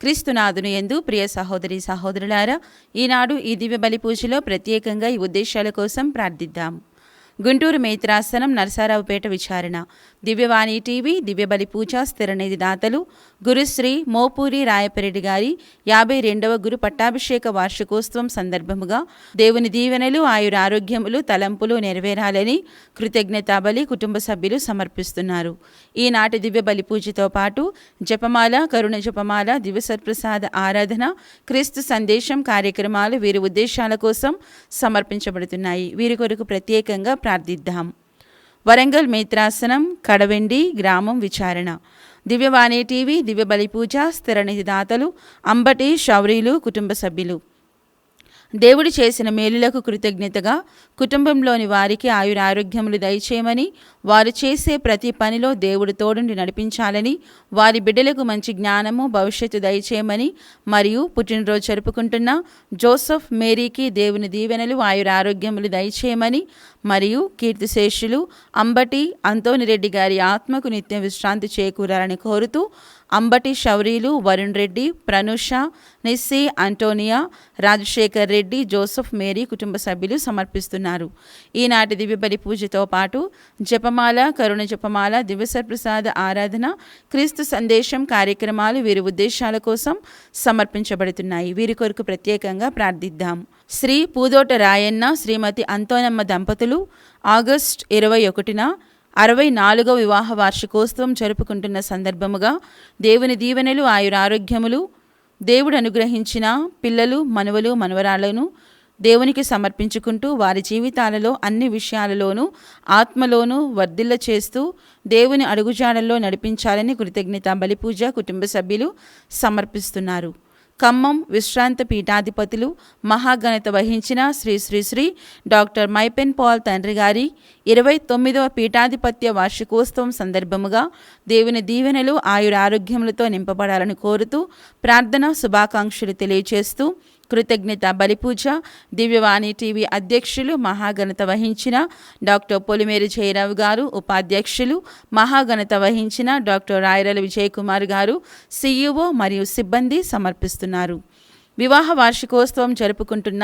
క్రీస్తునాథుని యందు ప్రియ సహోదరి సహోదరులారా, ఈనాడు ఈ దివ్య బలి పూజలో ప్రత్యేకంగా ఈ ఉద్దేశాల కోసం ప్రార్థిద్దాం. గుంటూరు మేత్రాసనం నరసారావుపేట విచారణ. దివ్యవాణి టీవీ దివ్య బలి పూజ స్థిరనిధి దాతలు గురుశ్రీ మోపూరి రాయపరెడ్డి గారి 52వ గురు పట్టాభిషేక వార్షికోత్సవం సందర్భముగా దేవుని దీవెనలు ఆయుర ఆరోగ్యములు తలంపులు నెరవేరాలని కృతజ్ఞతా బలి కుటుంబ సభ్యులు సమర్పిస్తున్నారు. ఈనాటి దివ్య బలి పూజతో పాటు జపమాల, కరుణ జపమాల, దివ్యసత్ప్రసాద ఆరాధన, క్రీస్తు సందేశం కార్యక్రమాలు వీరి ఉద్దేశాల కోసం సమర్పించబడుతున్నాయి. వీరి కొరకు ప్రత్యేకంగా ప్రార్థిద్దాం. వరంగల్ మేత్రాసనం కడవెండి గ్రామం విచారణ. దివ్యవాణి టీవీ దివ్య బలి పూజ స్థిరనిధి దాతలు అంబటి శౌరీలు కుటుంబ సభ్యులు దేవుడు చేసిన మేలులకు కృతజ్ఞతగా కుటుంబంలోని వారికి ఆయుర ఆరోగ్యములు దయచేయమని, వారు చేసే ప్రతి పనిలో దేవుడు తోడుండి నడిపించాలని, వారి బిడ్డలకు మంచి జ్ఞానము భవిష్యత్తు దయచేయమని, మరియు పుట్టినరోజు జరుపుకుంటున్న జోసెఫ్ మేరీకి దేవుని దీవెనలు ఆయుర ఆరోగ్యములు దయచేయమని, మరియు కీర్తిశేషులు అంబటి అంతోనిరెడ్డి గారి ఆత్మకు నిత్య విశ్రాంతి చేకూరాలని కోరుతూ Ambati Shaurilu, Varun Reddy, Pranusha, Nissi, Antonia, Rajasekhar Reddy, Joseph Mary కుటుంబ సభ్యులు సమర్పిస్తున్నారు. ఈనాటి దివ్య బలి పూజతో పాటు జపమాల, కరుణ జపమాల, దివ్యసత్ప్రసాద ఆరాధన, క్రీస్తు సందేశం కార్యక్రమాలు వీరి ఉద్దేశాల కోసం సమర్పించబడుతున్నాయి. వీరి కొరకు ప్రత్యేకంగా ప్రార్థిద్దాం. శ్రీ పూదోట రాయన్న, శ్రీమతి అంతోనమ్మ దంపతులు ఆగస్టు 21న 64వ వివాహ వార్షికోత్సవం జరుపుకుంటున్న సందర్భముగా దేవుని దీవెనలు ఆయుర ఆరోగ్యములు, దేవుడు అనుగ్రహించిన పిల్లలు, మనవలు, మనవరాలను దేవునికి సమర్పించుకుంటూ వారి జీవితాలలో అన్ని విషయాలలోనూ ఆత్మలోనూ వర్ధిల్ల చేస్తూ దేవుని అడుగుజాడల్లో నడిపించాలని కృతజ్ఞతా బలిపూజ కుటుంబ సభ్యులు సమర్పిస్తున్నారు. ఖమ్మం విశ్రాంత పీఠాధిపతులు మహాఘనత వహించిన శ్రీ శ్రీ శ్రీ డాక్టర్ మైపెన్ పాల్ తండ్రి గారి 29వ పీఠాధిపత్య వార్షికోత్సవం సందర్భముగా దేవుని దీవెనలు ఆయుర ఆరోగ్యములతో నింపబడాలని కోరుతూ ప్రార్థన శుభాకాంక్షలు తెలియచేస్తూ కృతజ్ఞత బలిపూజ దివ్యవాణి టీవీ అధ్యక్షులు మహాఘనత వహించిన డాక్టర్ పొలిమేరు జయరావు గారు, ఉపాధ్యక్షులు మహాఘనత వహించిన డాక్టర్ రాయరల విజయకుమార్ గారు, సిఇఓ మరియు సిబ్బంది సమర్పిస్తున్నారు. వివాహ వార్షికోత్సవం జరుపుకుంటున్న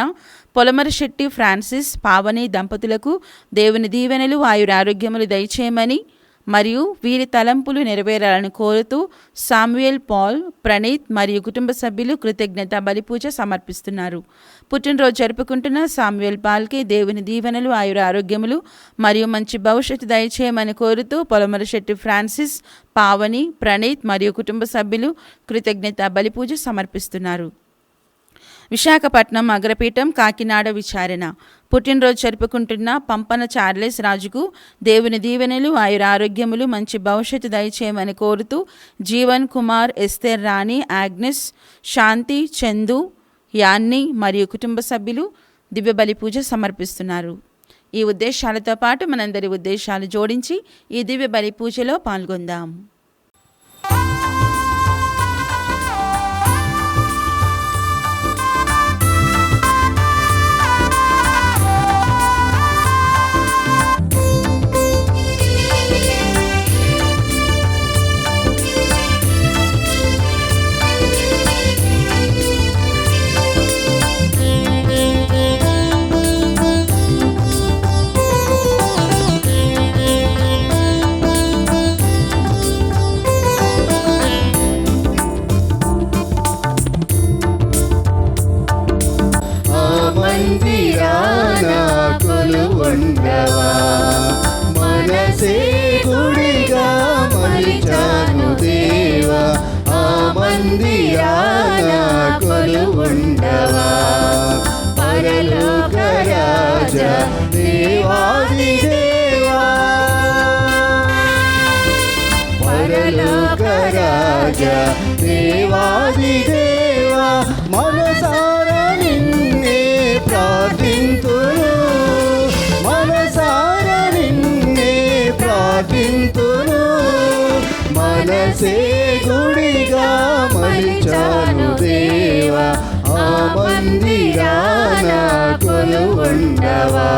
పొలమరశెట్టి ఫ్రాన్సిస్, పావని దంపతులకు దేవుని దీవెనలు ఆయుర ఆరోగ్యములు దయచేయమని, మరియు వీరి తలంపులు నెరవేరాలని కోరుతూ సామ్యుయల్ పాల్, ప్రణీత్ మరియు కుటుంబ సభ్యులు కృతజ్ఞత బలిపూజ సమర్పిస్తున్నారు. పుట్టినరోజు జరుపుకుంటున్న సామ్యుయల్ పాల్కి దేవుని దీవెనలు ఆయుర ఆరోగ్యములు మరియు మంచి భవిష్యత్తు దయచేయమని కోరుతూ పొలమరశెట్టి ఫ్రాన్సిస్, పావని, ప్రణీత్ మరియు కుటుంబ సభ్యులు కృతజ్ఞత బలిపూజ సమర్పిస్తున్నారు. విశాఖపట్నం అగ్రపీఠం కాకినాడ విచారణ. పుట్టినరోజు జరుపుకుంటున్న పంపన చార్లెస్ రాజుకు దేవుని దీవెనలు ఆయుర ఆరోగ్యములు మంచి భవిష్యత్తు దయచేయమని కోరుతూ జీవన్ కుమార్, ఎస్తేర్ రాణి, ఆగ్నెస్, శాంతి, చందు, యాన్ని మరియు కుటుంబ సభ్యులు దివ్య బలి పూజ సమర్పిస్తున్నారు. ఈ ఉద్దేశాలతో పాటు మనందరి ఉద్దేశాలు జోడించి ఈ దివ్య బలి పూజలో పాల్గొందాం. మనసే గుడిగా మలిచాను దేవా, ఆ మందిరాన కొలువుండవా. పరలోక రాజా దేవాది దేవా, పరలోక రాజా దేవాది దేవా, మనసారా నిన్నే ప్రార్థింతును, మనసారా నిన్నే ప్రార్థింతును. మనసే గుడిగా మలిచాను దేవా, ఆ మందిరాన కొలువుండవా.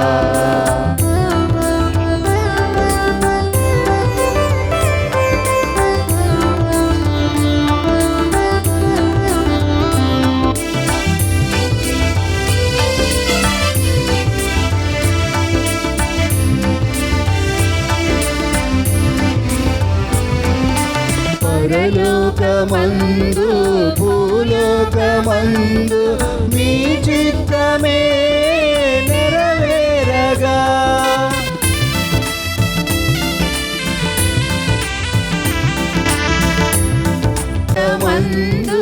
పరలోకమందు భూలోకమందు మీ చిత్తమే నెరవేరగా మందు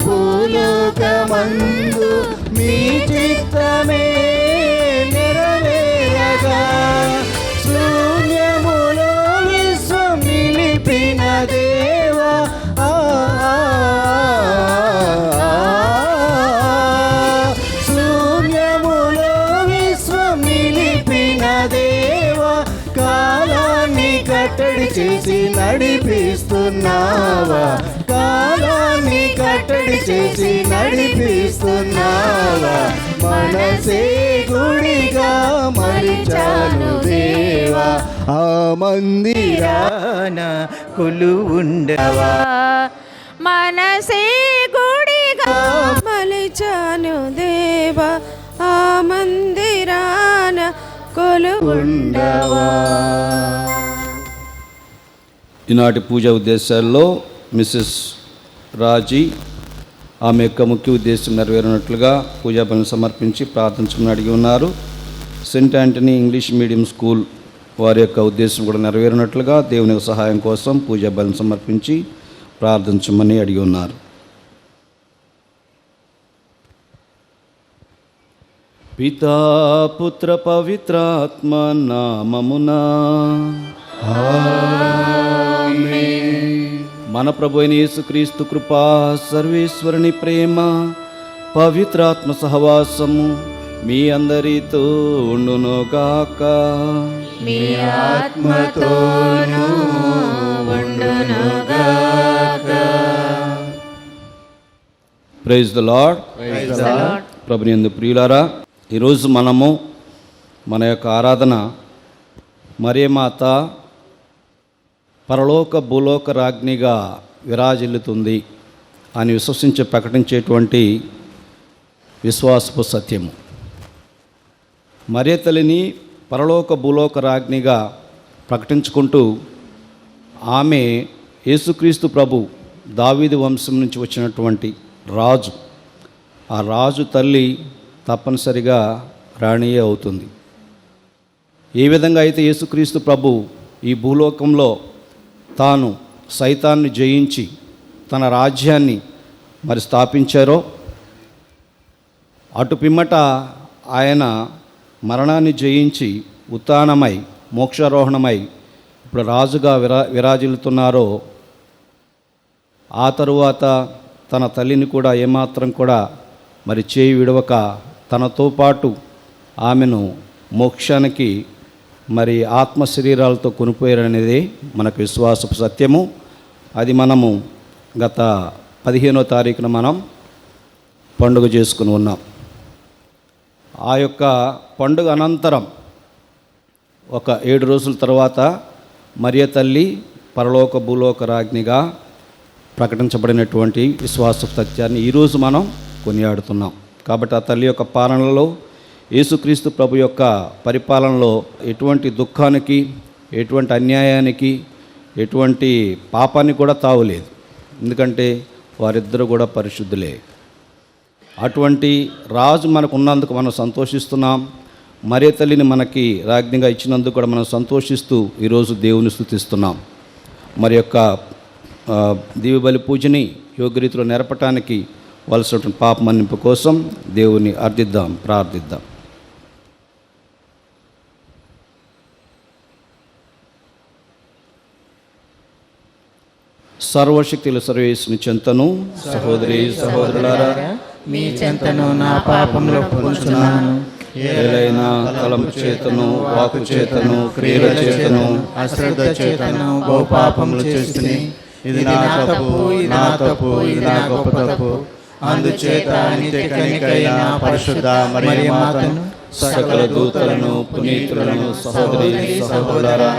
భూలోకమందు మీ చిత్తమే నెరవేరగా శూన్యములో విశ్వం నిలిపిన దేవా శూన్యములో విశ్వం నిలిపిన దేవా కాలాన్ని కట్టడి చేసి నడిపిస్తున్నావా కాలాన్ని కట్టడి చేసి నడిపిస్తున్నావా మనసే గుడిగా మలిచాను దేవా ఆ మందిరాన కొలువుండవా మనసే గుడిగా మలిచాను దేవా ఆ మందిరాన కొలువుండవా. ఈనాటి పూజా ఉద్దేశాల్లో మిస్సెస్ రాజీ ఆమె యొక్క ముఖ్య ఉద్దేశం నెరవేరినట్లుగా పూజా పనులు సమర్పించి ప్రార్థించమని అడిగి ఉన్నారు. Saint Antony English medium school వారి యొక్క ఉద్దేశం కూడా నెరవేరినట్లుగా దేవుని సహాయం కోసం పూజా బలిని సమర్పించి ప్రార్థించమని అడిగి ఉన్నారు. పితా పుత్ర పవిత్రాత్మ నామమునా మన ప్రభు అయిన యేసుక్రీస్తు కృపా సర్వేశ్వరుని ప్రేమ పవిత్రాత్మ సహవాసము మీ అందరితో ఉండునుగాక. మీ ఆత్మతోనూ ఉండునుగాక. Praise the Lord. ప్రభుని యందు ప్రియులారా, ఈరోజు మనము మన యొక్క ఆరాధన మరియమాత పరలోక భూలోక రాజ్ఞిగా విరాజిల్లుతుంది అని విశ్వసించి ప్రకటించేటువంటి విశ్వాసపు సత్యము. మరియ తల్లిని పరలోక భూలోక రాజ్ఞిగా ప్రకటించుకుంటూ ఆమె యేసుక్రీస్తు ప్రభు దావీదు వంశం నుంచి వచ్చినటువంటి రాజు. ఆ రాజు తల్లి తప్పనిసరిగా రాణియే అవుతుంది. ఏ విధంగా అయితే యేసుక్రీస్తు ప్రభు ఈ భూలోకంలో తాను సైతాన్ని జయించి తన రాజ్యాన్ని మరి స్థాపించారో, అటు పిమ్మట ఆయన మరణాన్ని జయించి ఉత్థానమై మోక్షారోహణమై ఇప్పుడు రాజుగా విరాజిల్లుతున్నారో, ఆ తరువాత తన తల్లిని కూడా ఏమాత్రం కూడా మరి చేయి విడవక తనతో పాటు ఆమెను మోక్షానికి మరి ఆత్మ శరీరాలతో కొనిపోయారనేది మనకు విశ్వాసపు సత్యము. అది మనము గత 15వ తారీఖున మనం పండుగ చేసుకుని ఉన్నాం. ఆ యొక్క పండుగ అనంతరం ఒక 7 రోజుల తర్వాత మరియ తల్లి పరలోక భూలోక రాజ్ఞిగా ప్రకటించబడినటువంటి విశ్వాసపు సత్యాన్ని ఈరోజు మనం కొనియాడుతున్నాం. కాబట్టి ఆ తల్లి యొక్క పాలనలో, యేసుక్రీస్తు ప్రభు యొక్క పరిపాలనలో ఎటువంటి దుఃఖానికి, ఎటువంటి అన్యాయానికి, ఎటువంటి పాపానికి కూడా తావులేదు. ఎందుకంటే వారిద్దరూ కూడా పరిశుద్ధులే. అటువంటి రాజు మనకు ఉన్నందుకు మనం సంతోషిస్తున్నాం. మరియ తల్లిని మనకి రాజ్ఞిగా ఇచ్చినందుకు కూడా మనం సంతోషిస్తూ ఈరోజు దేవుని స్తుతిస్తున్నాం. మరి యొక్క దివ్య బలి పూజని యోగ్యరీతిలో నెరపటానికి వలసినటువంటి పాప మన్నింపు కోసం దేవుని అర్థిద్దాం, ప్రార్థిద్దాం. సర్వశక్తుల సర్వేశ్వరుని చెంతను సహోదరి సహోదరులారా, మీ చెంతను నా పాపంలో పొందుచున్నాను. ఏలైనా తలంపు చేతను, వాకు చేతను, క్రియల చేతను, అశ్రద్ధ చేతను బహుపాపములు చేస్తుని. ఇది నా తప్పు, ఇది నా తప్పు, ఇది నా గొప్ప తప్పు. అందుచేత నిత్య కన్యకైన పరిశుద్ధ మరియమాతను, సకల దూతలను, పునీతులను, సహోదరి సహోదరులారా,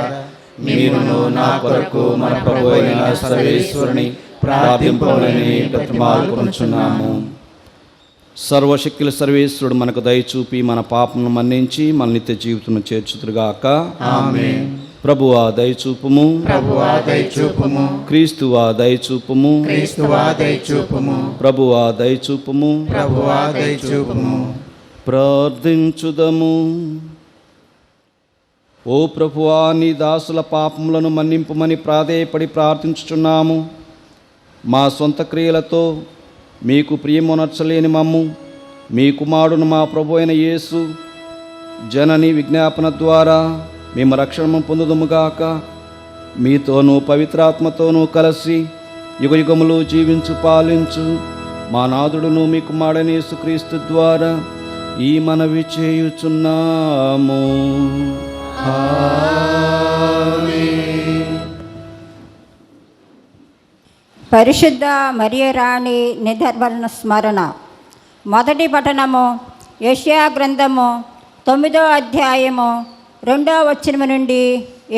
మీరును నా కొరకు మన ప్రభు అయిన సర్వేశ్వరుని ప్రార్థింపమని బ్రతిమాలుకొనుచున్నాము. సర్వశక్తుల సర్వేశ్వరుడు మనకు దయచూపి మన పాపను మన్నించి మన నిత్య జీవితం చేర్చుదురుగాక. ఆమేన్. ప్రభువా దయచూపుము, ప్రభువా దయచూపుము, క్రీస్తువా దయచూపుము, క్రీస్తువా దయచూపుము, ప్రభువా దయచూపుము. ప్రభువా దయచూపుము. ప్రార్థించుదము. ఓ ప్రభువా, నీ దాసుల పాపములను మన్నింపుమని ప్రాధేయపడి ప్రార్థించుచున్నాము. మా సొంత క్రియలతో మీకు ప్రియమునర్చలేని మమ్ము మీ కుమారుడును మా ప్రభు అయిన యేసు జనని విజ్ఞాపన ద్వారా మేము రక్షణ పొందుదుముగాక. మీతోనూ పవిత్రాత్మతోనూ కలిసి యుగయుగములు జీవించు పాలించు మా నాథుడును మీ కుమారుడైన యేసుక్రీస్తు ద్వారా ఈ మనవి చేయుచున్నాము. పరిశుద్ధ మరియరాణి నిధర్వణ స్మరణ. మొదటి పఠనము యెషయా గ్రంథము 9వ అధ్యాయము 2వ వచనము నుండి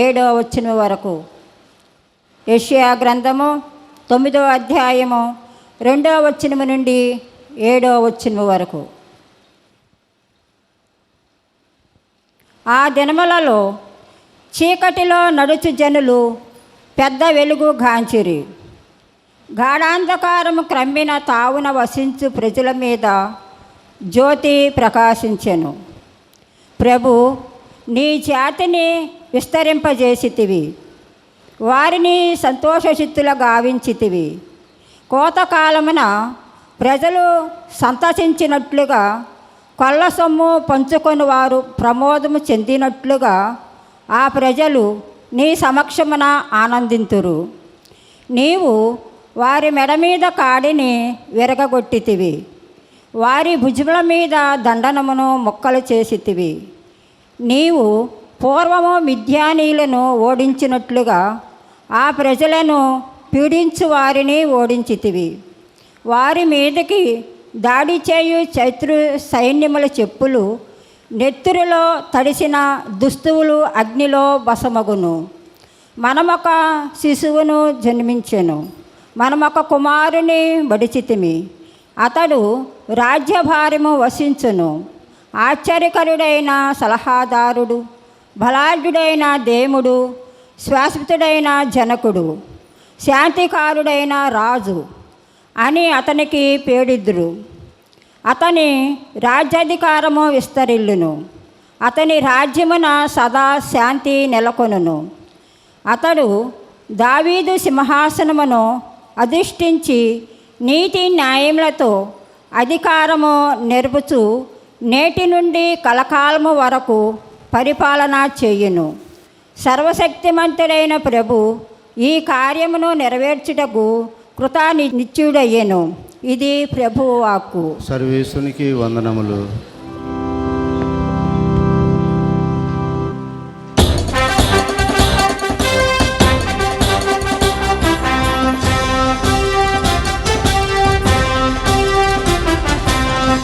7వ వచనము వరకు. యెషయా గ్రంథము 9వ అధ్యాయము 2వ వచనము నుండి 7వ వచనము వరకు. ఆ దినములలో చీకటిలో నడుచు జనులు పెద్ద వెలుగు గాంచిరి. గాఢాంధకారము క్రమ్మిన తావున వసించు ప్రజల మీద జ్యోతి ప్రకాశించెను. ప్రభు, నీ జాతిని విస్తరింపజేసితివి, వారిని సంతోషచిత్తుల గావించితివి. కోతకాలమున ప్రజలు సంతసించినట్లుగా, కొల్ల సొమ్ము పంచుకొని వారు ప్రమోదము చెందినట్లుగా ఆ ప్రజలు నీ సమక్షమున ఆనందింతురు. నీవు వారి మెడ మీద కాడిని విరగగొట్టితివి, వారి భుజముల మీద దండనమును ముక్కలు చేసితివి. నీవు పూర్వము మిద్యానీయులను ఓడించినట్లుగా ఆ ప్రజలను పీడించు వారిని ఓడించితివి. వారి మీదకి దాడి చేయు శత్రు సైన్యముల చెప్పులు, నెత్తురులో తడిసిన దుస్తువులు అగ్నిలో వశమగును. మనమొక శిశువును జన్మించెను, మనమొక కుమారుని బడిచితిమి. అతడు రాజ్యభారము వసించును. ఆశ్చర్యకరుడైన సలహాదారుడు, బలాఢ్యుడైన దేవుడు, శాశ్వతుడైన జనకుడు, శాంతికారుడైన రాజు అని అతనికి పేడిద్దురు. అతని రాజ్యాధికారము విస్తరిల్లును, అతని రాజ్యమున సదా శాంతి నెలకొనును. అతడు దావీదు సింహాసనమును అధిష్ఠించి నీతి న్యాయములతో అధికారము నెరుపుచు నేటి నుండి కలకాలము వరకు పరిపాలన చేయును. సర్వశక్తిమంతుడైన ప్రభు ఈ కార్యమును నెరవేర్చుటకు కృతానిత్యుడయ్యెను. ఇది ప్రభువు వాక్కు. సర్వేశ్వనికి వందనములు.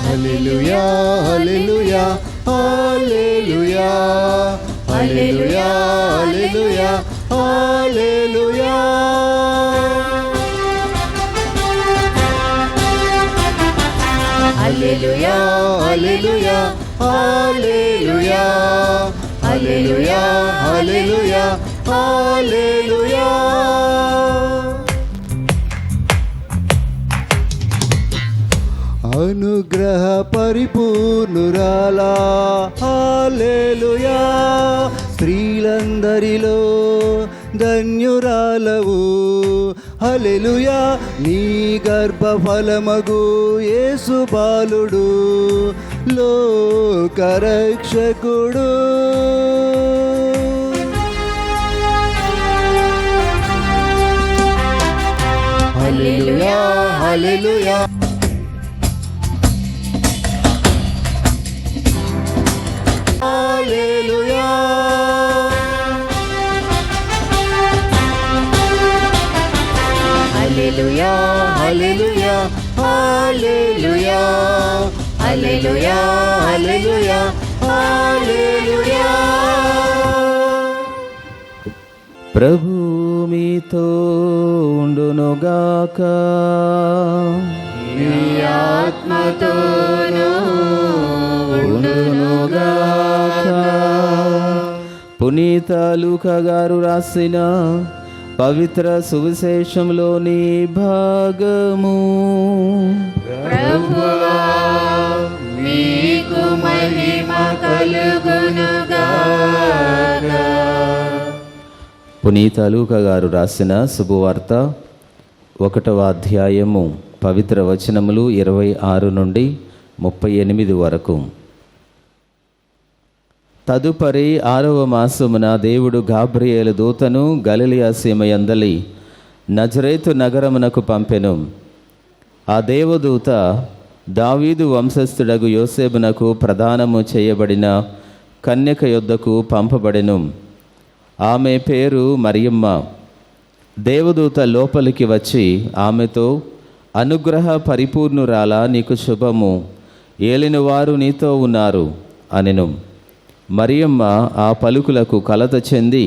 హల్లెలూయా, హల్లెలూయా, హల్లెలూయా, హల్లెలూయా, హల్లెలూయా, హల్లెలూయా. హల్లెలూయా, హల్లెలూయా, హల్లెలూయా, హల్లెలూయా, హల్లెలూయా, హల్లెలూయా. అనుగ్రహ పరిపూర్ణురాలా, హల్లెలూయా. స్త్రీలందరిలో ధన్యురాలవు, హల్లెలూయా. నీ గర్భఫలమగు యేసు బాలుడు లోకరక్షకుడు. హల్లెలూయా, హల్లెలూయా. హల్లెలూయా. హల్లెలూయా, హల్లెలూయా, హల్లెలూయా, హల్లెలూయా, హల్లెలూయా, హల్లెలూయా. ప్రభు మీతో ఉండునుగాక. నీ ఆత్మతోనూ ఉండునుగాక. పునీత లూకా గారు రాసిన పవిత్ర సువిశేషంలోని భాగము. ప్రభువా, మీకు మహిమ కలుగునుగాక. పునీత లూకా గారు రాసిన శుభవార్త 1వ అధ్యాయము పవిత్ర వచనములు 26 నుండి 38 వరకు. తదుపరి 6వ మాసమున దేవుడు గాబ్రియేలు దూతను గలిలయ సీమయందలి నజరేతు నగరమునకు పంపెను. ఆ దేవదూత దావీదు వంశస్థుడగు యోసేపునకు ప్రదానము చేయబడిన కన్యక యొద్దకు పంపబడెను. ఆమె పేరు మరియమ్మ. దేవదూత లోపలికి వచ్చి ఆమెతో, అనుగ్రహ పరిపూర్ణురాలా, నీకు శుభము, ఏలినవారు నీతో ఉన్నారు అనెను. మరియమ్మ ఆ పలుకులకు కలత చెంది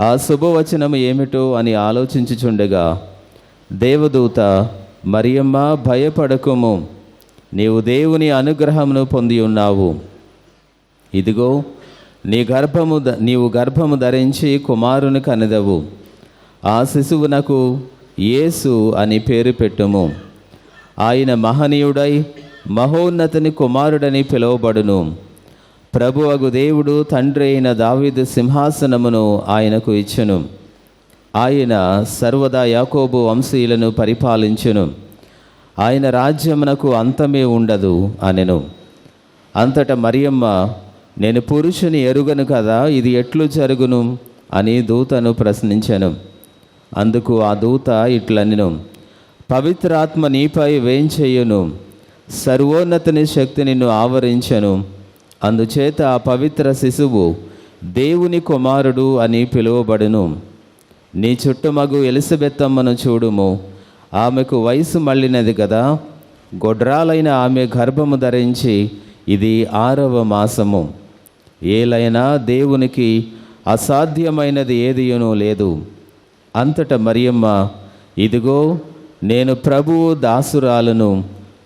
ఆ శుభవచనము ఏమిటో అని ఆలోచించుచుండగా దేవదూత, మరియమ్మ, భయపడకుము, నీవు దేవుని అనుగ్రహమును పొంది ఉన్నావు. ఇదిగో నీవు గర్భము ధరించి కుమారుని కనెదవు. ఆ శిశువునకు యేసు అని పేరు పెట్టుము. ఆయన మహనీయుడై మహోన్నతుని కుమారుడని పిలువబడును. ప్రభువగు దేవుడు తండ్రి అయిన దావీదు సింహాసనమును ఆయనకు ఇచ్చెను. ఆయన సర్వదా యాకోబు వంశీయులను పరిపాలించును. ఆయన రాజ్యమునకు అంతమే ఉండదు అనెను. అంతట మరియమ్మ, నేను పురుషుని ఎరుగను కదా, ఇది ఎట్లు జరుగును అని దూతను ప్రశ్నించెను. అందుకు ఆ దూత ఇట్లనెను, పవిత్రాత్మ నీపై వేంచేయును, సర్వోన్నతుని శక్తి నిన్ను ఆవరించెను. అందుచేత ఆ పవిత్ర శిశువు దేవుని కుమారుడు అని పిలువబడును. నీ చుట్టుమగు ఎలిజబెత్తమ్మను చూడుము, ఆమెకు వయసు మళ్ళినది కదా. గొడ్రాలైన ఆమె గర్భము ధరించి ఇది 6వ మాసము. ఏలైనా దేవునికి అసాధ్యమైనది ఏదియునూ లేదు. అంతట మరియమ్మ, ఇదిగో నేను ప్రభువు దాసురాలను,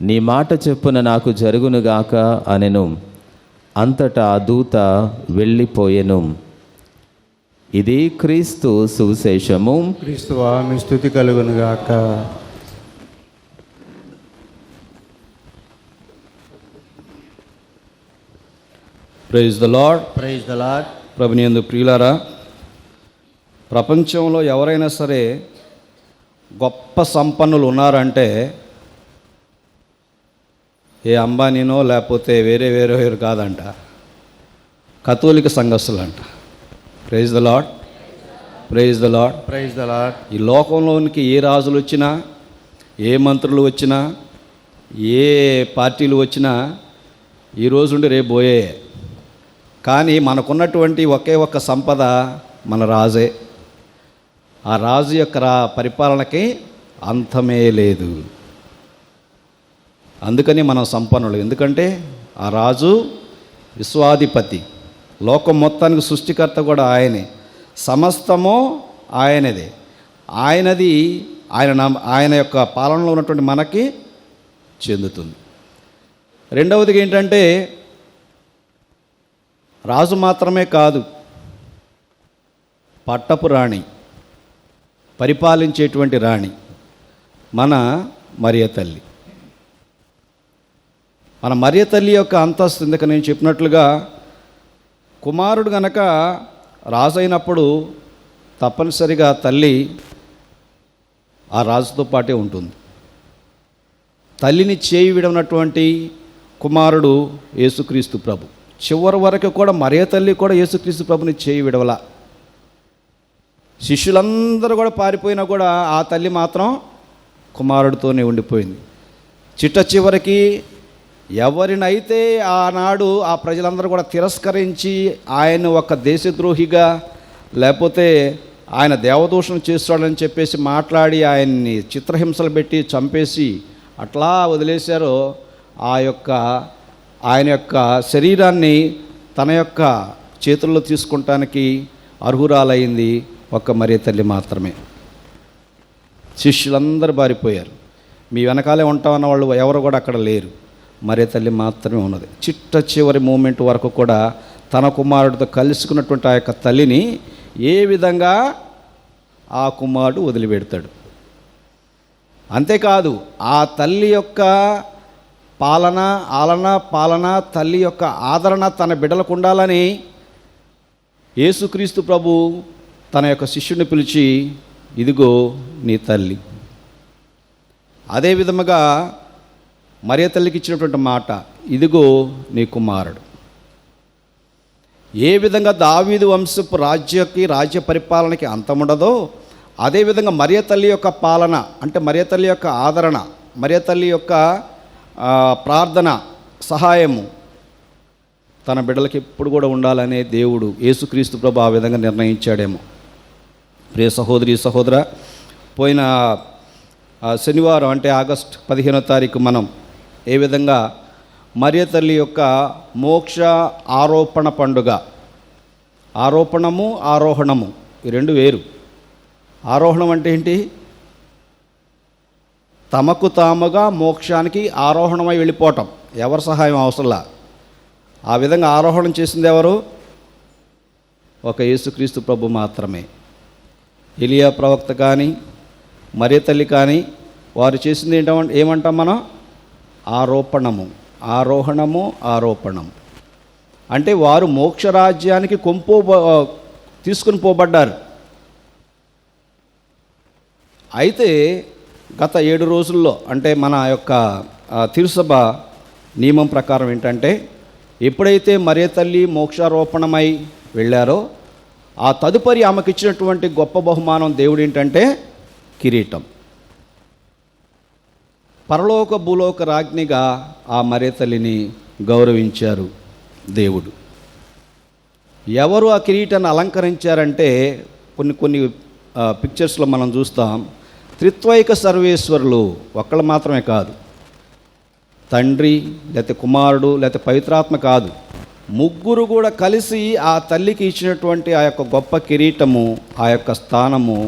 నీ మాట చెప్పున నాకు జరుగునుగాక అనెను. అంతటా ఆ దూత వెళ్ళిపోయెను. ఇది క్రీస్తు సువిశేషము. క్రీస్తువా, మీ స్తుతి కలుగునుగాక. Praise the lord. Praise the Lord. ప్రభునందు ప్రియులారా, ప్రపంచంలో ఎవరైనా సరే గొప్ప సంపన్నులు ఉన్నారంటే ఏ అంబానీనో లేకపోతే వేరే కాదంట, కథోలిక సంఘస్థులంట. Praise the lord. Praise the lord. Praise the lord. ఈ లోకంలోనికి ఏ రాజులు వచ్చినా, ఏ మంత్రులు వచ్చినా, ఏ పార్టీలు వచ్చినా ఈ రోజు ఉండి రేపు పోయే. కానీ మనకున్నటువంటి ఒకే ఒక్క సంపద మన రాజే. ఆ రాజు యొక్క పరిపాలనకి అంతమే లేదు. అందుకని మనం సంపన్నులు. ఎందుకంటే ఆ రాజు విశ్వాధిపతి, లోకం మొత్తానికి సృష్టికర్త కూడా ఆయనే, సమస్తము ఆయనదే. ఆయన యొక్క పాలనలో ఉన్నటువంటి మనకి చెందుతుంది. రెండవదిగా ఏంటంటే, రాజు మాత్రమే కాదు, పట్టపు రాణి, పరిపాలించేటువంటి రాణి మన మరియ తల్లి. మన మరియ తల్లి యొక్క అంతస్తు, ఇందుక నేను చెప్పినట్లుగా కుమారుడు గనక రాజు అయినప్పుడు తప్పనిసరిగా తల్లి ఆ రాజుతో పాటే ఉంటుంది. తల్లిని చేయి విడవనటువంటి కుమారుడు యేసుక్రీస్తు ప్రభు. చివరి వరకు కూడా మరియ తల్లి కూడా యేసుక్రీస్తు ప్రభుని చేయి విడవల. శిష్యులందరూ కూడా పారిపోయినా కూడా ఆ తల్లి మాత్రం కుమారుడితోనే ఉండిపోయింది. చిట్ట చివరికి ఎవరినైతే ఆనాడు ఆ ప్రజలందరూ కూడా తిరస్కరించి ఆయన ఒక దేశద్రోహిగా, లేకపోతే ఆయన దేవదూషణ చేస్తాడని చెప్పేసి మాట్లాడి ఆయన్ని చిత్రహింసలు పెట్టి చంపేసి అట్లా వదిలేశారో, ఆయన యొక్క శరీరాన్ని తన యొక్క చేతుల్లో తీసుకుంటానికి అర్హురాలైంది ఒక్క మరియ తల్లి మాత్రమే. శిష్యులందరూ పారిపోయారు. మీ వెనకాలే ఉంటామన్న వాళ్ళు ఎవరు కూడా అక్కడ లేరు. మరియ తల్లి మాత్రమే ఉన్నది. చిట్ట చివరి మూమెంట్ వరకు కూడా తన కుమారుడితో కలుసుకున్నటువంటి ఆ యొక్క తల్లిని ఏ విధంగా ఆ కుమారుడు వదిలిపెడతాడు. అంతేకాదు ఆ తల్లి యొక్క పాలన తల్లి యొక్క ఆదరణ తన బిడ్డలకు ఉండాలని యేసుక్రీస్తు ప్రభు తన యొక్క శిష్యుని పిలిచి, ఇదిగో నీ తల్లి. అదే విధముగా మరియ తల్లికి ఇచ్చినటువంటి మాట, ఇదిగో నీ కుమారుడు. ఏ విధంగా దావీదు వంశపు రాజ్య పరిపాలనకి అంతముండదో, అదేవిధంగా మరియ తల్లి యొక్క పాలన అంటే మరియ తల్లి యొక్క ఆదరణ, మరియ తల్లి యొక్క ప్రార్థన, సహాయము తన బిడ్డలకి ఎప్పుడు కూడా ఉండాలనే దేవుడు యేసుక్రీస్తు ప్రభు ఆ విధంగా నిర్ణయించాడేమో. ప్రియ సహోదరి సహోదర, పోయిన శనివారం అంటే ఆగస్టు 15వ తారీఖు మనం ఏ విధంగా మరియ తల్లి యొక్క మోక్ష ఆరోపణ పండుగ, ఆరోపణము ఆరోహణము ఈ రెండు వేరు. ఆరోహణం అంటే ఏంటి? తమకు తాముగా మోక్షానికి ఆరోహణమై వెళ్ళిపోవటం, ఎవరి సహాయం అవసరంలా. ఆ విధంగా ఆరోహణం చేసింది ఎవరు? ఒక యేసుక్రీస్తు ప్రభు మాత్రమే. ఎలియా ప్రవక్త కానీ మరియ తల్లి కానీ వారు చేసింది ఏమంటాం మనం? ఆరోపణము, ఆరోహణము, ఆరోపణం. అంటే వారు మోక్షరాజ్యానికి తీసుకుని పోబడ్డారు. అయితే గత 7 రోజుల్లో అంటే మన యొక్క తిరుసభ నియమం ప్రకారం ఏంటంటే, ఎప్పుడైతే మరియ తల్లి మోక్షారోపణమై వెళ్ళారో ఆ తదుపరి ఆమెకు ఇచ్చినటువంటి గొప్ప బహుమానం దేవుడు ఏంటంటే కిరీటం. పరలోక భూలోక రాజ్ఞిగా ఆ మరియ తల్లిని గౌరవించారు దేవుడు. ఎవరు ఆ కిరీటాన్ని అలంకరించారంటే కొన్ని పిక్చర్స్లో మనం చూస్తాం. త్రిత్వైక సర్వేశ్వరులు ఒక్కళ్ళు మాత్రమే కాదు, తండ్రి లేకపోతే కుమారుడు లేకపోతే పవిత్రాత్మ కాదు, ముగ్గురు కూడా కలిసి ఆ తల్లికి ఇచ్చినటువంటి ఆ యొక్క గొప్ప కిరీటము, ఆ యొక్క స్థానము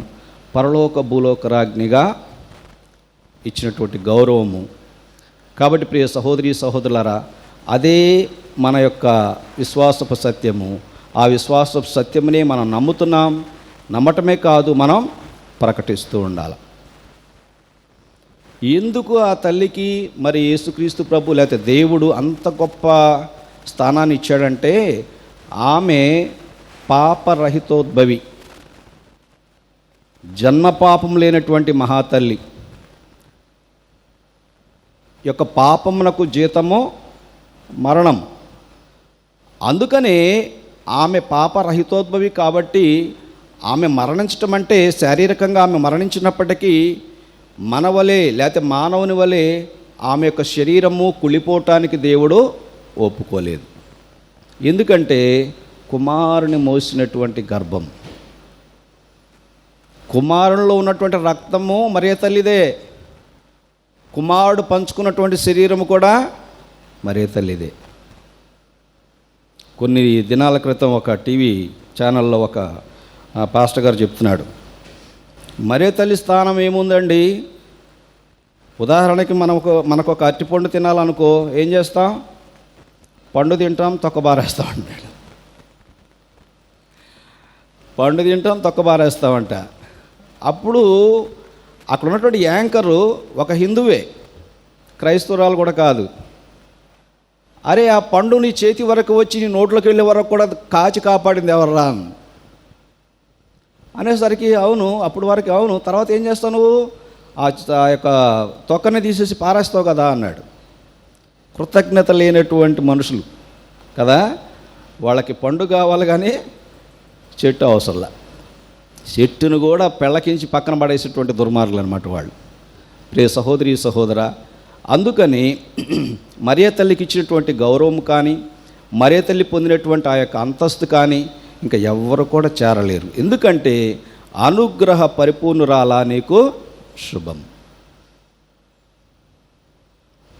పరలోక భూలోక రాజ్ఞిగా ఇచ్చినటువంటి గౌరవము. కాబట్టి ప్రియ సహోదరి సహోదరులారా, అదే మన యొక్క విశ్వాసపు సత్యము. ఆ విశ్వాసపు సత్యమునే మనం నమ్ముతున్నాం. నమ్మటమే కాదు, మనం ప్రకటిస్తూ ఉండాలి. ఎందుకు ఆ తల్లికి మరి యేసుక్రీస్తు ప్రభు లేకపోతే దేవుడు అంత గొప్ప స్థానాన్ని ఇచ్చాడంటే, ఆమె పాపరహితోద్భవి, జన్మపాపం లేనటువంటి మహాతల్లి యొక్క పాపమునకు జీతము మరణం. అందుకనే ఆమె పాపరహితోద్భవి కాబట్టి ఆమె మరణించటం అంటే శారీరకంగా ఆమె మరణించినప్పటికీ మన వలె లేకపోతే మానవుని వలె ఆమె యొక్క శరీరము కుళ్ళిపోవటానికి దేవుడు ఒప్పుకోలేదు. ఎందుకంటే కుమారుని మోసినటువంటి గర్భం, కుమారునిలో ఉన్నటువంటి రక్తము మరియ తల్లిదే, కుమారుడు పంచుకున్నటువంటి శరీరము కూడా మరియ తల్లిదే. కొన్ని దినాల క్రితం ఒక టీవీ ఛానల్లో ఒక పాస్టర్ గారు చెప్తున్నాడు, మరియ తల్లి స్థానం ఏముందండి? ఉదాహరణకి మనకు ఒక అరటిపండు తినాలనుకో, ఏం చేస్తాం? పండు తింటాం, తొక్కబారేస్తాం అంటాడు. పండు తింటాం, తొక్కబారేస్తామంట. అప్పుడు అక్కడ ఉన్నటువంటి యాంకరు ఒక హిందువే, క్రైస్తవురాలు కూడా కాదు. అరే, ఆ పండు నీ చేతి వరకు వచ్చి నీ నోట్లోకి వెళ్ళే వరకు కూడా కాచి కాపాడింది ఎవర్రా అనేసరికి అవును, అప్పుడు వరకు అవును, తర్వాత ఏం చేస్తావు నువ్వు? ఆ యొక్క తొక్కని తీసేసి పారేస్తావు కదా అన్నాడు. కృతజ్ఞత లేనటువంటి మనుషులు కదా, వాళ్ళకి పండు కావాలి కానీ చెట్టు అవసరంలా. చెట్టును కూడా పెళ్ళకించి పక్కన పడేసేటువంటి దుర్మార్గులు అనమాట వాళ్ళు. ప్రియ సహోదరి సహోదర, అందుకని మరియ తల్లికి ఇచ్చినటువంటి గౌరవం కానీ, మరియ తల్లి పొందినటువంటి ఆ యొక్క అంతస్తు కానీ ఇంకా ఎవ్వరు కూడా చేరలేరు. ఎందుకంటే అనుగ్రహ పరిపూర్ణురాలా నీకు శుభం.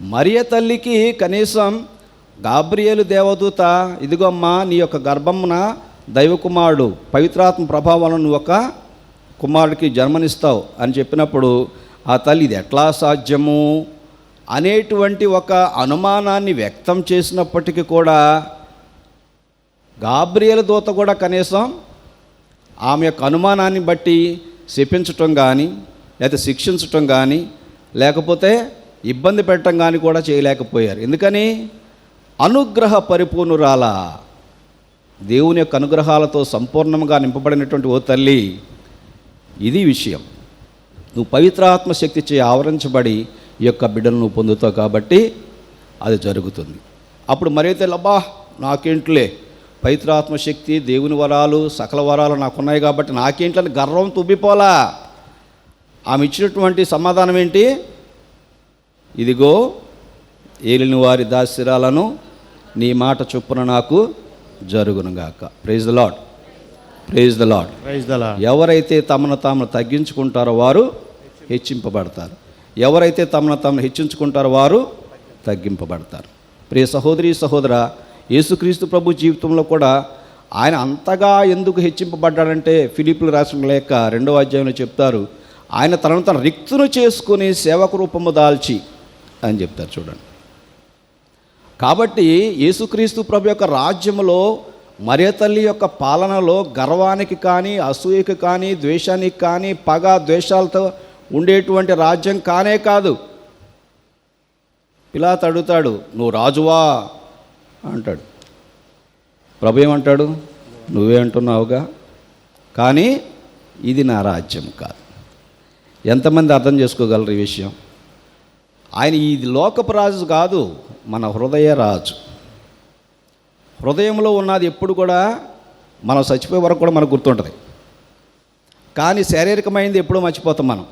మరియ తల్లికి కనీసం గాబ్రియేలు దేవదూత, ఇదిగోమ్మా నీ యొక్క గర్భమున దైవకుమారుడు పవిత్రాత్మ ప్రభావాలను నువ్వు ఒక కుమారుడికి జన్మనిస్తావు అని చెప్పినప్పుడు ఆ తల్లి ఇది ఎట్లా సాధ్యము అనేటువంటి ఒక అనుమానాన్ని వ్యక్తం చేసినప్పటికీ కూడా గాబ్రియేలు దూత కూడా కనీసం ఆమె యొక్క అనుమానాన్ని బట్టి శపించటం కానీ, లేకపోతే శిక్షించటం కానీ, లేకపోతే ఇబ్బంది పెట్టడం కానీ కూడా చేయలేకపోయారు. ఎందుకని? అనుగ్రహ పరిపూర్ణురాల, దేవుని యొక్క అనుగ్రహాలతో సంపూర్ణంగా నింపబడినటువంటి ఓ తల్లి, ఇది విషయం. నువ్వు పవిత్రాత్మ శక్తి చే ఆవరించబడి ఈ యొక్క బిడ్డను నువ్వు పొందుతావు కాబట్టి అది జరుగుతుంది. అప్పుడు మరైతే అబ్బా నాకేంట్లే, పవిత్రాత్మ శక్తి, దేవుని వరాలు, సకల వరాలు నాకున్నాయి కాబట్టి నాకేంట్లని గర్వం తుబ్బిపోలా. ఆమె ఇచ్చినటువంటి సమాధానం ఏంటి? ఇదిగో ఏలిన వారి దాస్యరాలను నీ మాట చొప్పున నాకు జరుగునుగాక. Praise the lord, praise the lord. Praise the lord. ఎవరైతే తమను తాము తగ్గించుకుంటారో వారు హెచ్చింపబడతారు, ఎవరైతే తమను తాము హెచ్చించుకుంటారో వారు తగ్గింపబడతారు. ప్రియ సహోదరి సహోదర, యేసుక్రీస్తు ప్రభు జీవితంలో కూడా ఆయన అంతగా ఎందుకు హెచ్చింపబడ్డాడంటే ఫిలిప్పీయులకు రాసిన లేఖ 2వ అధ్యాయంలో చెప్తారు, ఆయన తనను తన రిక్తును చేసుకుని సేవక రూపము దాల్చి అని చెప్తారు. చూడండి, కాబట్టి యేసుక్రీస్తు ప్రభు యొక్క రాజ్యములో మరియ తల్లి యొక్క పాలనలో గర్వానికి కానీ, అసూయకి కానీ, ద్వేషానికి కానీ, పగ ద్వేషాలతో ఉండేటువంటి రాజ్యం కానే కాదు. పిలాతు అడుగుతాడు, నువ్వు రాజువా అంటాడు. ప్రభు ఏమంటాడు? నువ్వే అంటున్నావుగా, కానీ ఇది నా రాజ్యం కాదు. ఎంతమంది అర్థం చేసుకోగలరు ఈ విషయం? ఆయన ఈ లోకపు రాజు కాదు, మన హృదయ రాజు. హృదయంలో ఉన్నది ఎప్పుడు కూడా మనం చచ్చిపోయే వరకు కూడా మనకు గుర్తుంటుంది. కానీ శారీరకమైనది ఎప్పుడూ మర్చిపోతాం మనం.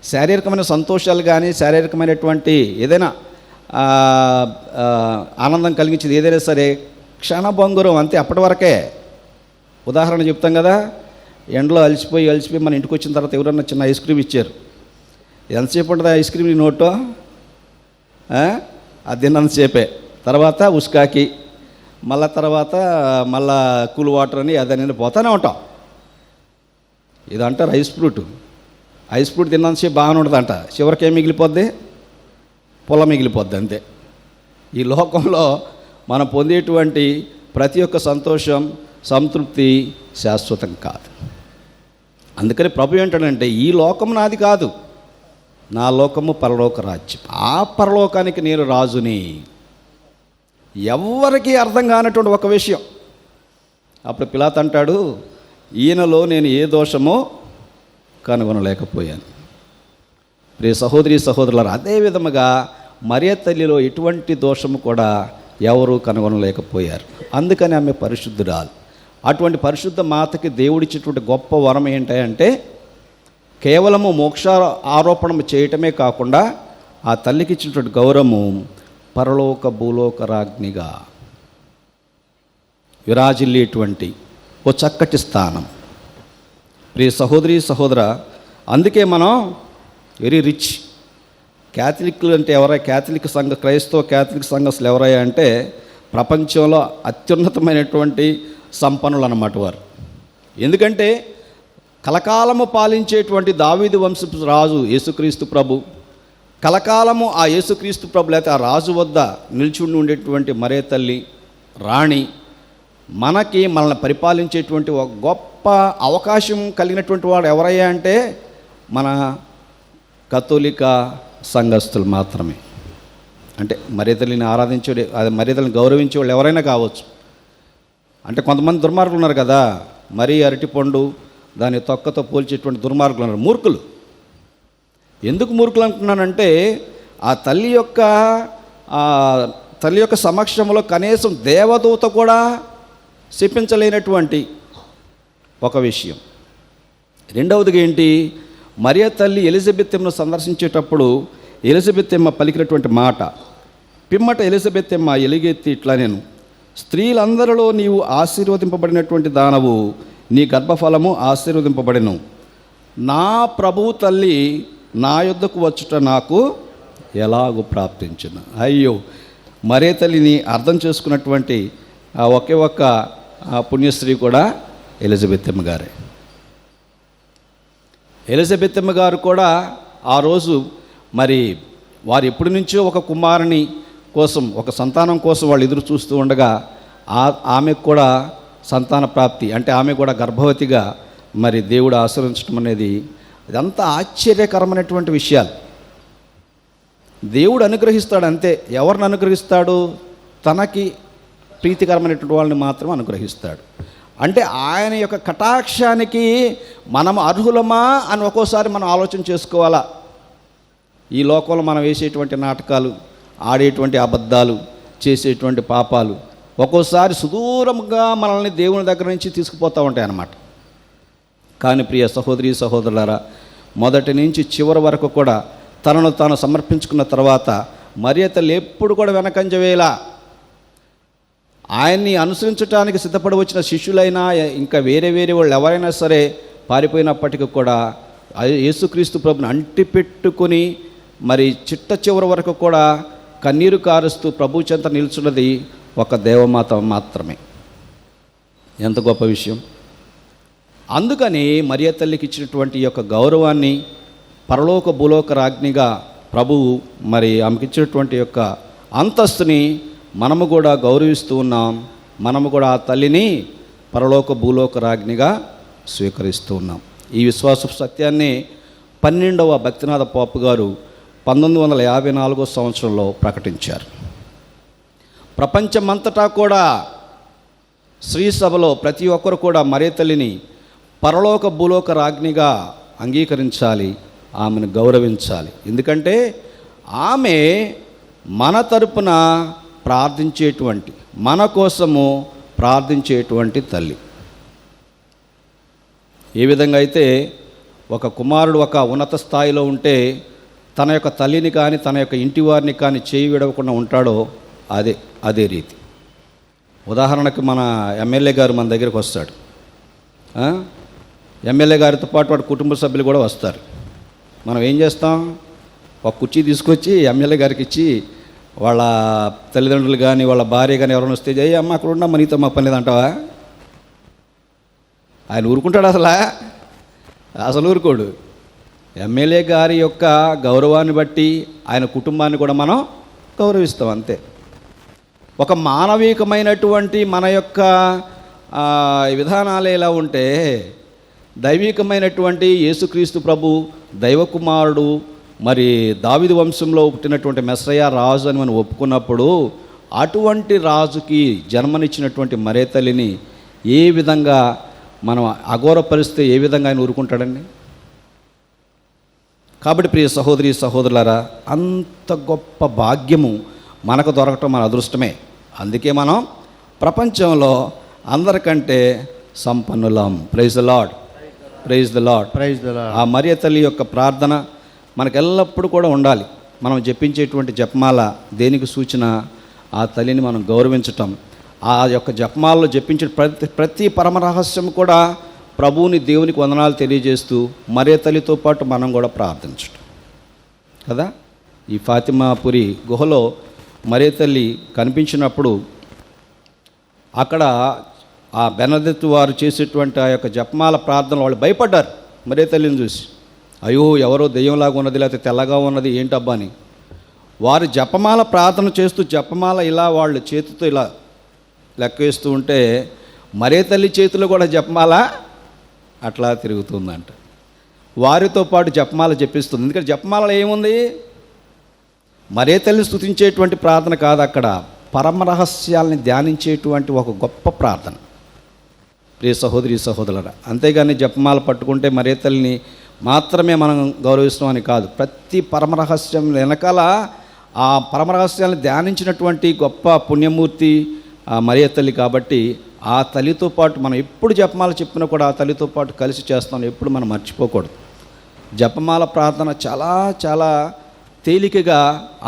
శారీరకమైన సంతోషాలు కానీ, శారీరకమైనటువంటి ఏదైనా ఆనందం కలిగించేది ఏదైనా సరే క్షణభంగురం, అంతే, అప్పటి వరకే. ఉదాహరణ చెప్తాం కదా, ఎండలో అలసిపోయి మన ఇంటికి వచ్చిన తర్వాత ఎవరన్నా చిన్న ఐస్ క్రీమ్ ఇచ్చారు. ఎంతసేపు ఉంటుంది ఐస్ క్రీమ్ నీ నోట్లో? అది తిన్నంతసేపే. తర్వాత ఉస్కాకి, మళ్ళా కూల్ వాటర్ అని అదని పోతానే ఉంటాం. ఇది అంటారు ఐస్ ఫ్రూట్. ఐస్ ఫ్రూట్ తిన్నంతసేపు బాగానే ఉంటుందంట, చివరికి ఏం మిగిలిపోద్ది? పొల మిగిలిపోద్ది, అంతే. ఈ లోకంలో మనం పొందేటువంటి ప్రతి ఒక్క సంతోషం, సంతృప్తి శాశ్వతం కాదు. అందుకని ప్రభు ఏంటంటే, ఈ లోకం నాది కాదు, నా లోకము పరలోక రాజ్యం, ఆ పరలోకానికి నేను రాజుని. ఎవరికి అర్థం కానటువంటి ఒక విషయం. అప్పుడు పిలాతు అంటాడు, ఈయనలో నేను ఏ దోషమో కనుగొనలేకపోయాను. ప్రియ సహోదరి సహోదరులారా, అదే విధముగా మరియ తల్లిలో ఎటువంటి దోషము కూడా ఎవరూ కనుగొనలేకపోయారు. అందుకని ఆమె పరిశుద్ధురాలు. అటువంటి పరిశుద్ధ మాతకి దేవుడిచ్చేటువంటి గొప్ప వరం ఏంటంటే, కేవలము మోక్ష ఆరోపణ చేయటమే కాకుండా ఆ తల్లికి ఇచ్చినటువంటి గౌరవము పరలోక భూలోక రాజ్ఞిగా విరాజిల్లేటువంటి ఓ చక్కటి స్థానం. ప్రియ సహోదరి సహోదర, అందుకే మనం వెరీ రిచ్. క్యాథలిక్లు అంటే ఎవరై, క్యాథలిక్ సంఘ, క్రైస్తవ క్యాథలిక్ సంఘస్థులు ఎవరయ్యా అంటే ప్రపంచంలో అత్యున్నతమైనటువంటి సంపన్నులు అన్నమాట వారు. ఎందుకంటే కలకాలము పాలించేటువంటి దావీదు వంశపు రాజు యేసుక్రీస్తు ప్రభు, కలకాలము ఆ యేసుక్రీస్తు ప్రభు లేకపోతే ఆ రాజు వద్ద నిల్చుండి ఉండేటువంటి మరియ తల్లి రాణి మనల్ని పరిపాలించేటువంటి ఒక గొప్ప అవకాశం కలిగినటువంటి వాడు ఎవరయ్యా అంటే మన కథోలిక సంఘస్థులు మాత్రమే. అంటే మరియ తల్లిని ఆరాధించే, మరియ తల్లిని గౌరవించే వాళ్ళు ఎవరైనా కావచ్చు. అంటే కొంతమంది దుర్మార్గులు ఉన్నారు కదా, మరీ అరటిపండు దాని తొక్కతో పోల్చేటువంటి దుర్మార్గులు ఉన్నారు, మూర్ఖులు. ఎందుకు మూర్ఖులు అంటున్నానంటే, ఆ తల్లి యొక్క సమక్షంలో కనీసం దేవదూత కూడా శపించలేనటువంటి ఒక విషయం. రెండవదిగా ఏంటి, మరియ తల్లి ఎలిజబెత్తెమ్మను సందర్శించేటప్పుడు ఎలిజబెత్తెమ్మ పలికినటువంటి మాట, పిమ్మట ఎలిజబెత్తెమ్మ ఎలుగెత్తి ఇట్లా, నేను స్త్రీలందరిలో నీవు ఆశీర్వదింపబడినటువంటి దానవు, నీ గర్భఫలము ఆశీర్వదింపబడెను. నా ప్రభువు తల్లి నా యొద్దకు వచ్చుట నాకు ఎలాగూ ప్రాప్తించును. అయ్యో, మరే తల్లిని అర్థం చేసుకున్నటువంటి ఒకే ఒక్క పుణ్యశ్రీ కూడా ఎలిజబెత్తెమ్మ గారే. ఎలిజబెత్తెమ్మ గారు కూడా ఆ రోజు మరి వారు ఎప్పటి నుంచో ఒక కుమారుని కోసం, ఒక సంతానం కోసం వాళ్ళు ఎదురు చూస్తూ ఉండగా ఆమెకు కూడా సంతాన ప్రాప్తి, అంటే ఆమె కూడా గర్భవతిగా మరి దేవుడు ఆశీర్వదించడం అనేది ఇదంతా ఆశ్చర్యకరమైనటువంటి విషయాలు. దేవుడు అనుగ్రహిస్తాడు అంతే. ఎవరిని అనుగ్రహిస్తాడు? తనకి ప్రీతికరమైనటువంటి వాళ్ళని మాత్రం అనుగ్రహిస్తాడు. అంటే ఆయన యొక్క కటాక్షానికి మనం అర్హులమా అని ఒక్కోసారి మనం ఆలోచన చేసుకోవాలా. ఈ లోకంలో మనం వేసేటువంటి నాటకాలు, ఆడేటువంటి అబద్ధాలు, చేసేటువంటి పాపాలు ఒక్కోసారి సుదూరంగా మనల్ని దేవుని దగ్గర నుంచి తీసుకుపోతూ ఉంటాయి అన్నమాట. కానీ ప్రియ సహోదరి సహోదరులారా, మొదటి నుంచి చివరి వరకు కూడా తనను తాను సమర్పించుకున్న తర్వాత మరియ తల్లి ఎప్పుడు కూడా వెనకంజ వేయలా. ఆయన్ని అనుసరించడానికి సిద్ధపడి వచ్చిన శిష్యులైనా ఇంకా వేరే వాళ్ళు ఎవరైనా సరే పారిపోయినప్పటికీ కూడా యేసుక్రీస్తు ప్రభుని అంటిపెట్టుకుని మరి చిట్ట చివరి వరకు కూడా కన్నీరు కారుస్తూ ప్రభు చెంత నిల్చున్నది ఒక దేవమాత మాత్రమే. ఎంత గొప్ప విషయం! అందుకని మరియ తల్లికి ఇచ్చినటువంటి యొక్క గౌరవాన్ని, పరలోక భూలోక రాజ్ఞిగా ప్రభువు మరి ఆమెకి ఇచ్చినటువంటి యొక్క అంతస్తుని మనము కూడా గౌరవిస్తూ ఉన్నాం. మనము కూడా ఆ తల్లిని పరలోక భూలోక రాజ్ఞిగా స్వీకరిస్తూ ఉన్నాం. ఈ విశ్వాస సత్యాన్ని 12వ భక్తినాథ పోప్ గారు 1954 సంవత్సరంలో ప్రకటించారు. ప్రపంచమంతటా కూడా శ్రీ సభలో ప్రతి ఒక్కరు కూడా మరియ తల్లిని పరలోక భూలోక రాజ్ఞిగా అంగీకరించాలి, ఆమెను గౌరవించాలి. ఎందుకంటే ఆమె మన తరపున ప్రార్థించేటువంటి, మన కోసము ప్రార్థించేటువంటి తల్లి. ఏ విధంగా అయితే ఒక కుమారుడు ఒక ఉన్నత స్థాయిలో ఉంటే తన యొక్క తల్లిని కానీ తన యొక్క ఇంటి వారిని కానీ చేయి విడవకుండా ఉంటాడో అదే రీతి. ఉదాహరణకు మన ఎమ్మెల్యే గారు మన దగ్గరికి వస్తాడు. ఎమ్మెల్యే గారితో పాటు వాడి కుటుంబ సభ్యులు కూడా వస్తారు. మనం ఏం చేస్తాం? ఒక కుర్చీ తీసుకొచ్చి ఎమ్మెల్యే గారికి ఇచ్చి వాళ్ళ తల్లిదండ్రులు కానీ వాళ్ళ భార్య కానీ ఎవరైనా వస్తే అయ్యి అమ్మ అక్కడ ఉండమ్మా, నీతో మా పని లేదంటావా? ఆయన ఊరుకుంటాడు? అసలు ఊరుకోడు. ఎమ్మెల్యే గారి యొక్క గౌరవాన్ని బట్టి ఆయన కుటుంబాన్ని కూడా మనం గౌరవిస్తాం అంతే. ఒక మానవీకమైనటువంటి మన యొక్క విధానాలు ఎలా ఉంటే, దైవికమైనటువంటి యేసుక్రీస్తు ప్రభు దైవకుమారుడు, మరి దావీదు వంశంలో పుట్టినటువంటి మెస్సయ్య రాజు అని మనం ఒప్పుకున్నప్పుడు అటువంటి రాజుకి జన్మనిచ్చినటువంటి మరియ తల్లిని ఏ విధంగా మనం అఘోరపరిస్తే ఏ విధంగా ఆయన ఊరుకుంటాడండి? కాబట్టి ప్రియ సహోదరి సహోదరులారా, అంత గొప్ప భాగ్యము మనకు దొరకటం మన అదృష్టమే. అందుకే మనం ప్రపంచంలో అందరికంటే సంపన్నులం. Praise the lord, praise the lord, praise the lord. ఆ మరియ తల్లి యొక్క ప్రార్థన మనకు ఎల్లప్పుడూ కూడా ఉండాలి. మనం జపించేటువంటి జపమాల దేనికి సూచన? ఆ తల్లిని మనం గౌరవించటం. ఆ యొక్క జపమాలలో జపించిన ప్రతి పరమరహస్యం కూడా ప్రభువుని, దేవునికి వందనాలు తెలియజేస్తూ మరియ తల్లితో పాటు మనం కూడా ప్రార్థించటం కదా. ఈ ఫాతిమాపురి గుహలో మరియ తల్లి కనిపించినప్పుడు అక్కడ ఆ బెనదెత్తు వారు చేసేటువంటి ఆ యొక్క జపమాల ప్రార్థనలు వాళ్ళు భయపడ్డారు మరియ తల్లిని చూసి. అయ్యో, ఎవరో దెయ్యంలాగా ఉన్నది, లేకపోతే తెల్లగా ఉన్నది, ఏంటబ్బా అని. వారు జపమాల ప్రార్థన చేస్తూ జపమాల ఇలా వాళ్ళు చేతితో ఇలా లెక్కేస్తూ ఉంటే మరియ తల్లి చేతిలో కూడా జపమాల అట్లా తిరుగుతుందంట. వారితో పాటు జపమాల జపిస్తుంది. ఎందుకంటే జపమాలలో ఏముంది? మరియ తల్లిని స్తుతించేటువంటి ప్రార్థన కాదు, అక్కడ పరమరహస్యాలని ధ్యానించేటువంటి ఒక గొప్ప ప్రార్థన. ప్రియ సహోదరి సహోదరులారా, అంతేగాని జపమాల పట్టుకుంటే మరియ తల్లిని మాత్రమే మనం గౌరవిస్తాం అని కాదు. ప్రతి పరమరహస్యం వెనకాల ఆ పరమరహస్యాలను ధ్యానించినటువంటి గొప్ప పుణ్యమూర్తి మరియ తల్లి. కాబట్టి ఆ తల్లితో పాటు మనం ఎప్పుడు జపమాల చెప్పినా కూడా ఆ తల్లితో పాటు కలిసి చేస్తాం, ఎప్పుడు మనం మర్చిపోకూడదు. జపమాల ప్రార్థన చాలా చాలా తేలికగా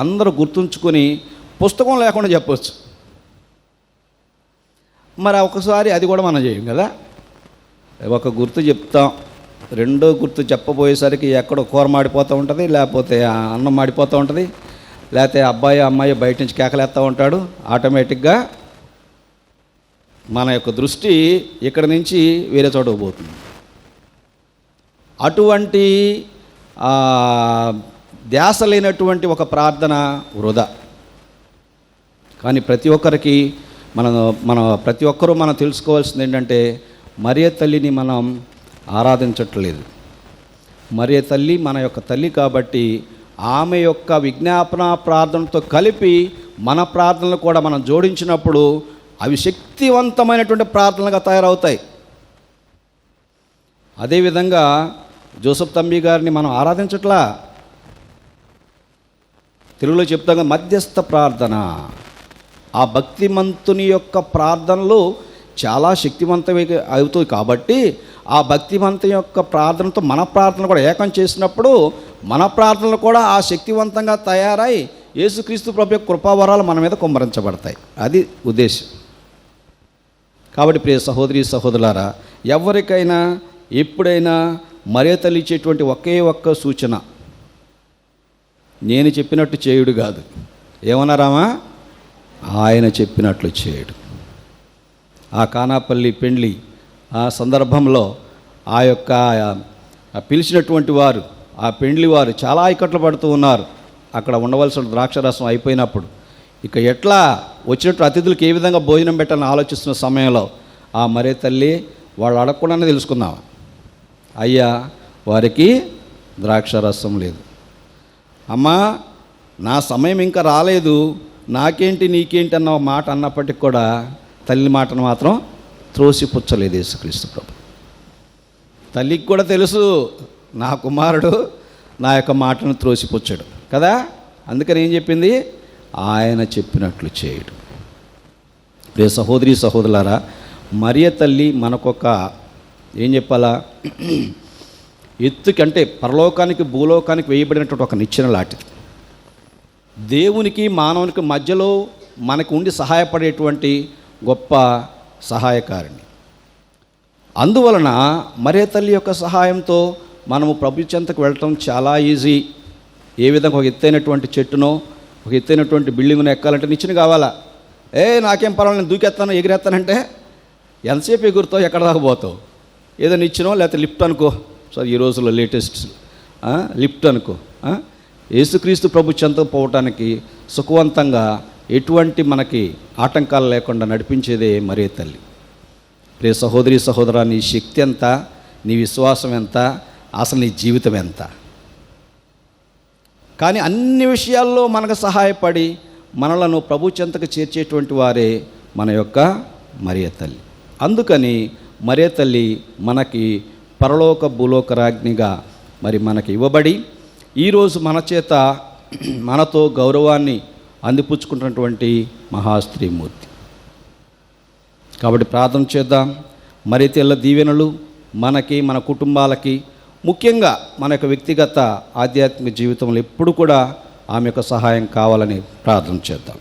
అందరూ గుర్తుంచుకొని పుస్తకం లేకుండా చెప్పవచ్చు. మరి ఒకసారి అది కూడా మనం చేయం కదా. ఒక గుర్తు చెప్తాం, రెండో గుర్తు చెప్పబోయేసరికి ఎక్కడో కూర మాడిపోతూ ఉంటుంది, లేకపోతే అన్నం మాడిపోతూ ఉంటుంది, లేకపోతే అబ్బాయి అమ్మాయి బయట నుంచి కేకలేస్తూ ఉంటాడు. ఆటోమేటిక్గా మన యొక్క దృష్టి ఇక్కడి నుంచి వేరే చోటకు పోతుంది. అటువంటి ధ్యాస లేనటువంటి ఒక ప్రార్థన వృధా. కానీ ప్రతి ఒక్కరికి మన ప్రతి ఒక్కరూ మనం తెలుసుకోవాల్సింది ఏంటంటే మరియ తల్లిని మనం ఆరాధించట్లేదు. మరియ తల్లి మన యొక్క తల్లి కాబట్టి ఆమె యొక్క విజ్ఞాపన ప్రార్థనతో కలిపి మన ప్రార్థనలు కూడా మనం జోడించినప్పుడు అవి శక్తివంతమైనటువంటి ప్రార్థనలుగా తయారవుతాయి. అదేవిధంగా జోసెఫ్ తంబి గారిని మనం ఆరాధించట్లా, తెలుగులో చెప్తాం మధ్యస్థ ప్రార్థన. ఆ భక్తిమంతుని యొక్క ప్రార్థనలు చాలా శక్తివంతమే అవుతాయి కాబట్టి ఆ భక్తివంతం యొక్క ప్రార్థనతో మన ప్రార్థన కూడా ఏకం చేసినప్పుడు మన ప్రార్థనలు కూడా ఆ శక్తివంతంగా తయారై యేసుక్రీస్తు ప్రభు యొక్క కృపావరాలు మన మీద కుమ్మరించబడతాయి. అది ఉద్దేశం. కాబట్టి ప్రియ సహోదరి సహోదరులారా, ఎవరికైనా ఎప్పుడైనా మరియ తల్లి ఇచ్చేటువంటి ఒకే ఒక్క సూచన, నేను చెప్పినట్టు చేయుడు కాదు. ఏమన్నారామా? ఆయన చెప్పినట్లు చేయుడు. ఆ కానాపల్లి పెండ్లి ఆ సందర్భంలో ఆ యొక్క పిలిచినటువంటి వారు, ఆ పెండ్లి వారు చాలా ఇక్కట్లు పడుతూ ఉన్నారు. అక్కడ ఉండవలసిన ద్రాక్షరసం అయిపోయినప్పుడు ఇక ఎట్లా వచ్చినట్టు అతిథులకు ఏ విధంగా భోజనం పెట్టాలని ఆలోచిస్తున్న సమయంలో ఆ మరియ తల్లి వాళ్ళు అడగకుండానే తెలుసుకుందాం, అయ్యా వారికి ద్రాక్షరసం లేదు. అమ్మా నా సమయం ఇంకా రాలేదు, నాకేంటి నీకేంటి అన్న మాట అన్నప్పటికి కూడా తల్లి మాటను మాత్రం త్రోసిపుచ్చలేదు యేసుక్రీస్తు ప్రభు. తల్లికి కూడా తెలుసు నా కుమారుడు నా యొక్క మాటను త్రోసిపుచ్చాడు కదా, అందుకని ఏం చెప్పింది? ఆయన చెప్పినట్లు చేయడు. ప్రియ సహోదరి సహోదరులారా, మరియ తల్లి మనకొక ఏం చెప్పాలా, ఎత్తుకి అంటే పరలోకానికి భూలోకానికి వేయబడినటువంటి ఒక నిచ్చెన లాంటిది. దేవునికి మానవునికి మధ్యలో మనకు ఉండి సహాయపడేటువంటి గొప్ప సహాయకారిణి. అందువలన మరియ తల్లి యొక్క సహాయంతో మనము ప్రభు చెంతకు వెళ్ళటం చాలా ఈజీ. ఏ విధంగా ఒక ఎత్తైనటువంటి చెట్టునో ఒక ఎత్తైనటువంటి బిల్డింగ్ను ఎక్కాలంటే నిచ్చెన కావాలా? నాకేం పర్వాలేదు, నేను దూకెత్తాను ఎగిరేస్తానంటే ఎంతసేపు ఎగురుతావు, ఎక్కడ దాకా పోతావు? ఏదో నిచ్చెనో లేకపోతే లిఫ్ట్ అనుకో. సార్ ఈ రోజుల్లో లేటెస్ట్ లిఫ్ట్ అనుకో. యేసుక్రీస్తు ప్రభు చెంతకు పోవటానికి సుఖవంతంగా ఎటువంటి మనకి ఆటంకాలు లేకుండా నడిపించేదే మరియ తల్లి. ప్రియ సహోదరి సహోదరా, నీ శక్తి ఎంత, నీ విశ్వాసం ఎంత, అసలు నీ జీవితం ఎంత? కానీ అన్ని విషయాల్లో మనకు సహాయపడి మనలను ప్రభు చెంతకు చేర్చేటువంటి వారే మన యొక్క మరియ తల్లి. అందుకని మరియ తల్లి మనకి పరలోక భూలోక రాజ్ఞిగా మరి మనకి ఇవ్వబడి ఈరోజు మన చేత మనతో గౌరవాన్ని అందిపుచ్చుకుంటున్నటువంటి మహాస్త్రీమూర్తి. కాబట్టి ప్రార్థన చేద్దాం. మరియ తల్లి దీవెనలు మనకి, మన కుటుంబాలకి, ముఖ్యంగా మన యొక్క వ్యక్తిగత ఆధ్యాత్మిక జీవితంలో ఎప్పుడు కూడా ఆమె యొక్క సహాయం కావాలని ప్రార్థన చేద్దాం.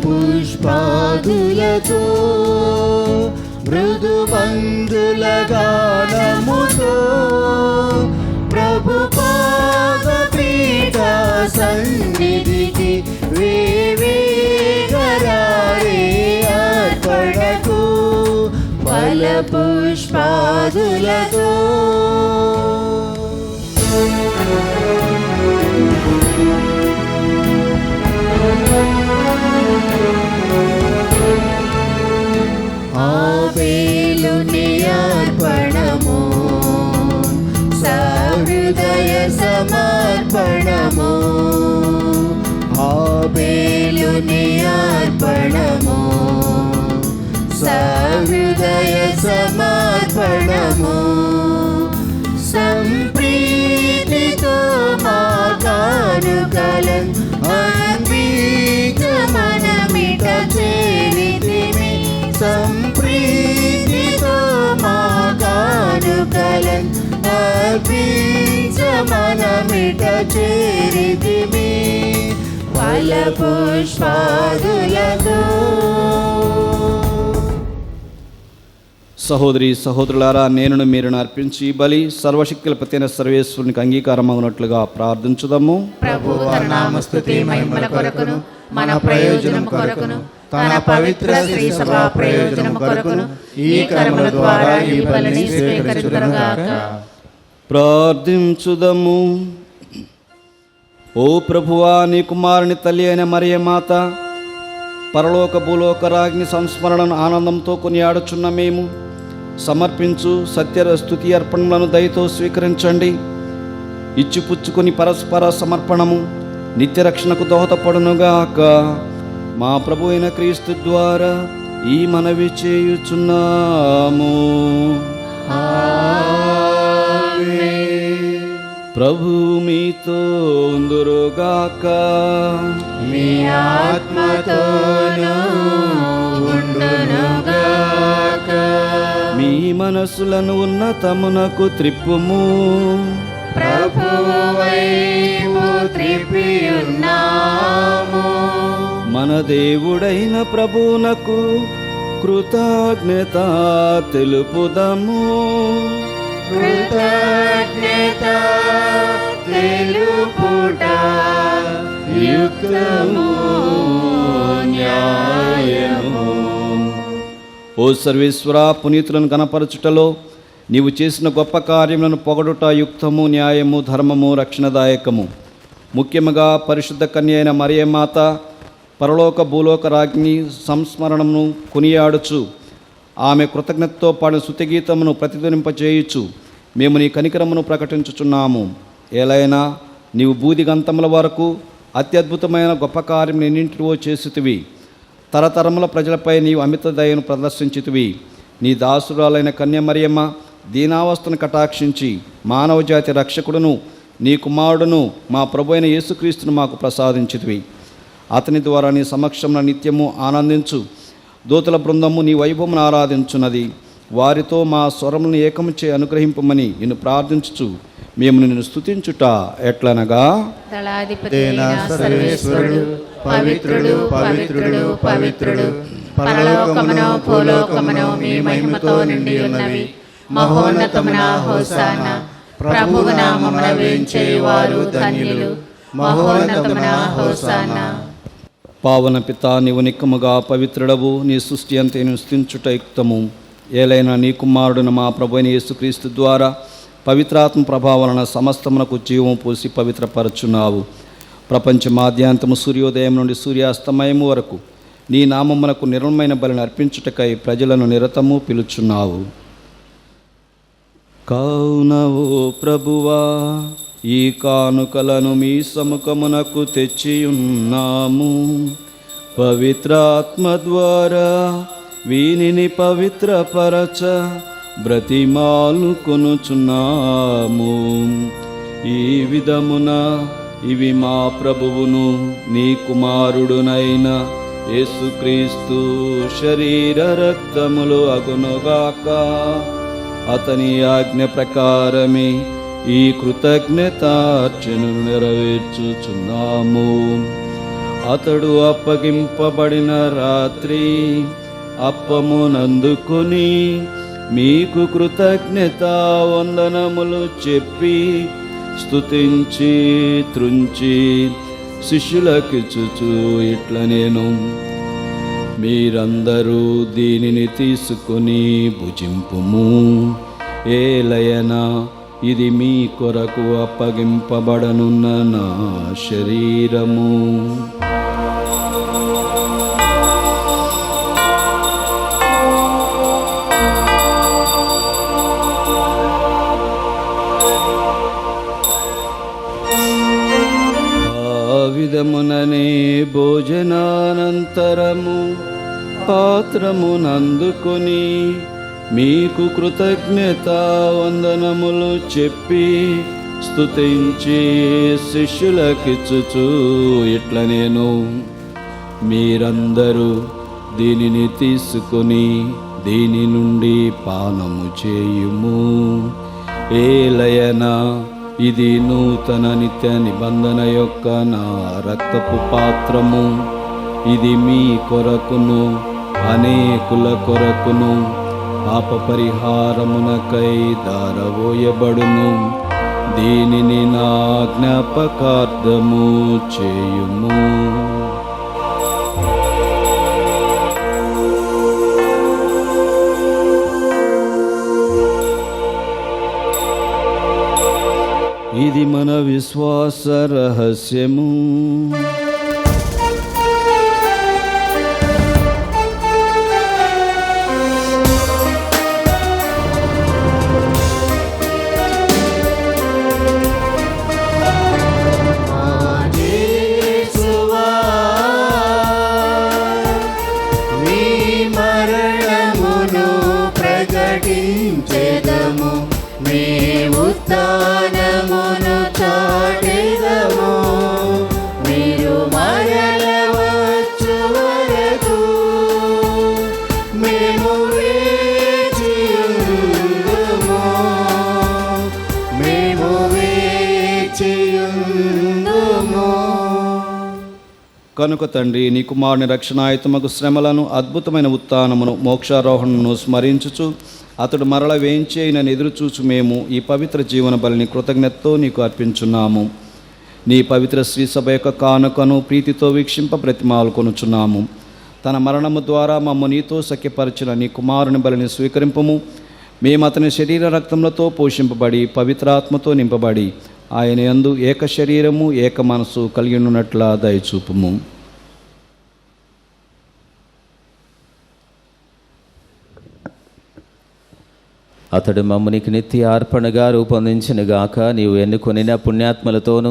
పుష్పాదులతో మృదు బంధుల గానముతో ప్రభు పాద పీఠ సన్నిధికి వేవేగరారే అర్పణకు ఫల పుష్పాదులతో. ఆబేలుని అర్పణము సహృదయ సమర్పణము, ఆబేలుని అర్పణము సహృదయ సమర్పణము. సంప్రీతితో మా కానుకలను అన్వీగమనమిట చేరితిమి, సంప్రీతితో మా కానుకలను అర్పించమనమిట చేరితిమి ఫల పుష్పాదులతో. సహోదరి సహోదరులారా, నేనును మీరును అర్పించి బలి సర్వశక్తుల ప్రతిన సర్వేశ్వరునికి అంగీకారం అవునట్లుగా ప్రార్థించుదాము. ప్రభు నామస్తుతి మహిమల కొరకును మన ప్రయోజనం కొరకును తన పవిత్ర శ్రీ సభ ప్రయోజనం కొరకును ఈ కర్మల ద్వారా ఈ బలిని స్వీకరించుగాక. ప్రార్థించుదము. ఓ ప్రభువా, నీ కుమారుని తల్లి అయిన మరియమాత పరలోక భూలోక రాజ్ఞి సంస్మరణను ఆనందంతో కొనియాడుచున్న మేము సమర్పించు సత్య స్తుతి అర్పణలను దయతో స్వీకరించండి. ఇచ్చిపుచ్చుకొని పరస్పర సమర్పణము నిత్యరక్షణకు దోహదపడునుగాక. మా ప్రభు అయిన క్రీస్తు ద్వారా ఈ మనవి చేయుచున్నాము. ప్రభు మీతో ఉందురుగాక. మీ ఆత్మతోనూ ఉండునుగాక. మీ మనసులను ఉన్నతమునకు త్రిప్పుము. ప్రభువైపు త్రిప్పియున్నాము. మన దేవుడైన ప్రభువునకు కృతజ్ఞత తెలుపుదము. కృతజ్ఞత తెలుపుట యుక్తము న్యాయము. ఓ సర్వేశ్వరా, పునీతులను కనపరచుటలో నీవు చేసిన గొప్ప కార్యములను పొగడుట యుక్తము, న్యాయము, ధర్మము, రక్షణదాయకము. ముఖ్యముగా పరిశుద్ధ కన్య అయిన మరియమాత పరలోక భూలోక రాజ్ఞి సంస్మరణను కొనియాడుచు ఆమె కృతజ్ఞతతో పాడిన స్తుతిగీతమును ప్రతిధ్వనింపచేయుచు మేము నీ కనికరమును ప్రకటించుచున్నాము. ఏలైనా నీవు బూదిగంతముల వరకు అత్యద్భుతమైన గొప్ప కార్యం ఎన్నింటివో చేసితివి. తరతరముల ప్రజలపై నీవు అమిత దయను ప్రదర్శించితివి. నీ దాసురాలైన కన్య మరియమ్మ దీనావస్థను కటాక్షించి మానవజాతి రక్షకుడును నీ కుమారుడును మా ప్రభు అయిన యేసుక్రీస్తును మాకు ప్రసాదించితివి. అతని ద్వారా నీ సమక్షంలో నిత్యము ఆనందించు దూతల బృందము నీ వైభవమును ఆరాధించున్నది. వారితో మా స్వరములను ఏకము చే అనుగ్రహింపమని నిన్ను ప్రార్థించుచు మేము నిన్ను స్తుతించుట ఎట్లనగా, దళాధిపతి సర్వేశ్వరుడు పవిత్రుడు పవిత్రుడు పవిత్రుడు, పరలోకమును భూలోకమును మీ మహిమతో నిండి ఉన్నవి. మహోన్నతమున హోసానా. ప్రభువు నామమున వేంచేవారు ధన్యులు. మహోన్నతమున హోసానా. పావన పిత, నీవు నిక్కముగా పవిత్రుడవు. నీ సృష్టి అంతేను స్తుతించుట యుక్తము. ఏలైనా నీ కుమారుడున మా ప్రభు అయిన యేసుక్రీస్తు ద్వారా పవిత్రాత్మ ప్రభావాలన సమస్తమునకు జీవము పోసి పవిత్రపరచున్నావు. ప్రపంచ మాధ్యాంతము సూర్యోదయం నుండి సూర్యాస్తమయము వరకు నీ నామమునకు నిర్మలమైన బలిని అర్పించుటకై ప్రజలను నిరతము పిలుచున్నావు. కావున ఓ ప్రభువా, ఈ కానుకలను మీ సముఖమునకు తెచ్చియున్నాము. పవిత్రాత్మ ద్వారా వీనిని పవిత్రపరచ బ్రతిమాలు కొనుచున్నాము. ఈ విధమున ఇవి మా ప్రభువును నీ కుమారుడునైన యేసుక్రీస్తు శరీర రక్తములు అగునుగాక. అతని ఆజ్ఞ ప్రకారమే ఈ కృతజ్ఞతార్చనను నెరవేర్చుచున్నాము. అతడు అప్పగింపబడిన రాత్రి అప్పమునందుకొని మీకు కృతజ్ఞత వందనములు చెప్పి స్తుతించి త్రుంచి శిష్యులకిచ్చుచు ఇట్ల నేను, మీరందరూ దీనిని తీసుకొని భుజింపుము. ఏలయనా ఇది మీ కొరకు అప్పగింపబడనున్న నా శరీరము. విధముననే భోజనానంతరము పాత్రమునందుకొని మీకు కృతజ్ఞత వందనములు చెప్పి స్తుతించి శిష్యులకిచ్చుచు ఇట్ల నేను, మీరందరూ దీనిని తీసుకొని దీని నుండి పానము చేయుము. ఏలయనా ఇది నూతన నిత్య నిబంధన యొక్క నా రక్తపు పాత్రము. ఇది మీ కొరకును అనేకుల కొరకును పాప పరిహారమునకై దారవోయబడును. దీనిని నా జ్ఞాపకార్థము చేయుము. విశ్వాస రహస్యము. ప్రకటించెదము, మీ ఉత్థానమును చాటెదము, మీరు మరల వచ్చు వరకు మేము వేచియుందుము, మేము వేచియుందుము. కనుక తండ్రి, నీ కుమారుని రక్షణాయుతమకు శ్రమలను, అద్భుతమైన ఉత్థానమును, మోక్షారోహణను స్మరించుచు అతడు మరల వేంచేయనని ఎదురుచూచు మేము ఈ పవిత్ర జీవన బలిని కృతజ్ఞతతో నీకు అర్పించున్నాము. నీ పవిత్ర శ్రీ సభ యొక్క కానుకను ప్రీతితో వీక్షింప ప్రతిమాలు కొనుచున్నాము. తన మరణము ద్వారా మమ్మ నీతో సఖ్యపరిచిన నీ కుమారుని బలిని స్వీకరింపము. మేము అతని శరీర రక్తములతో పోషింపబడి పవిత్రాత్మతో నింపబడి ఆయన యందు ఏక శరీరము ఏక మనసు కలిగి ఉన్నట్ల దయచూపుము. అతడు మమ్మునికి నిత్య అర్పణగా రూపొందించినగాక. నీవు ఎన్నుకొనిన పుణ్యాత్మలతోనూ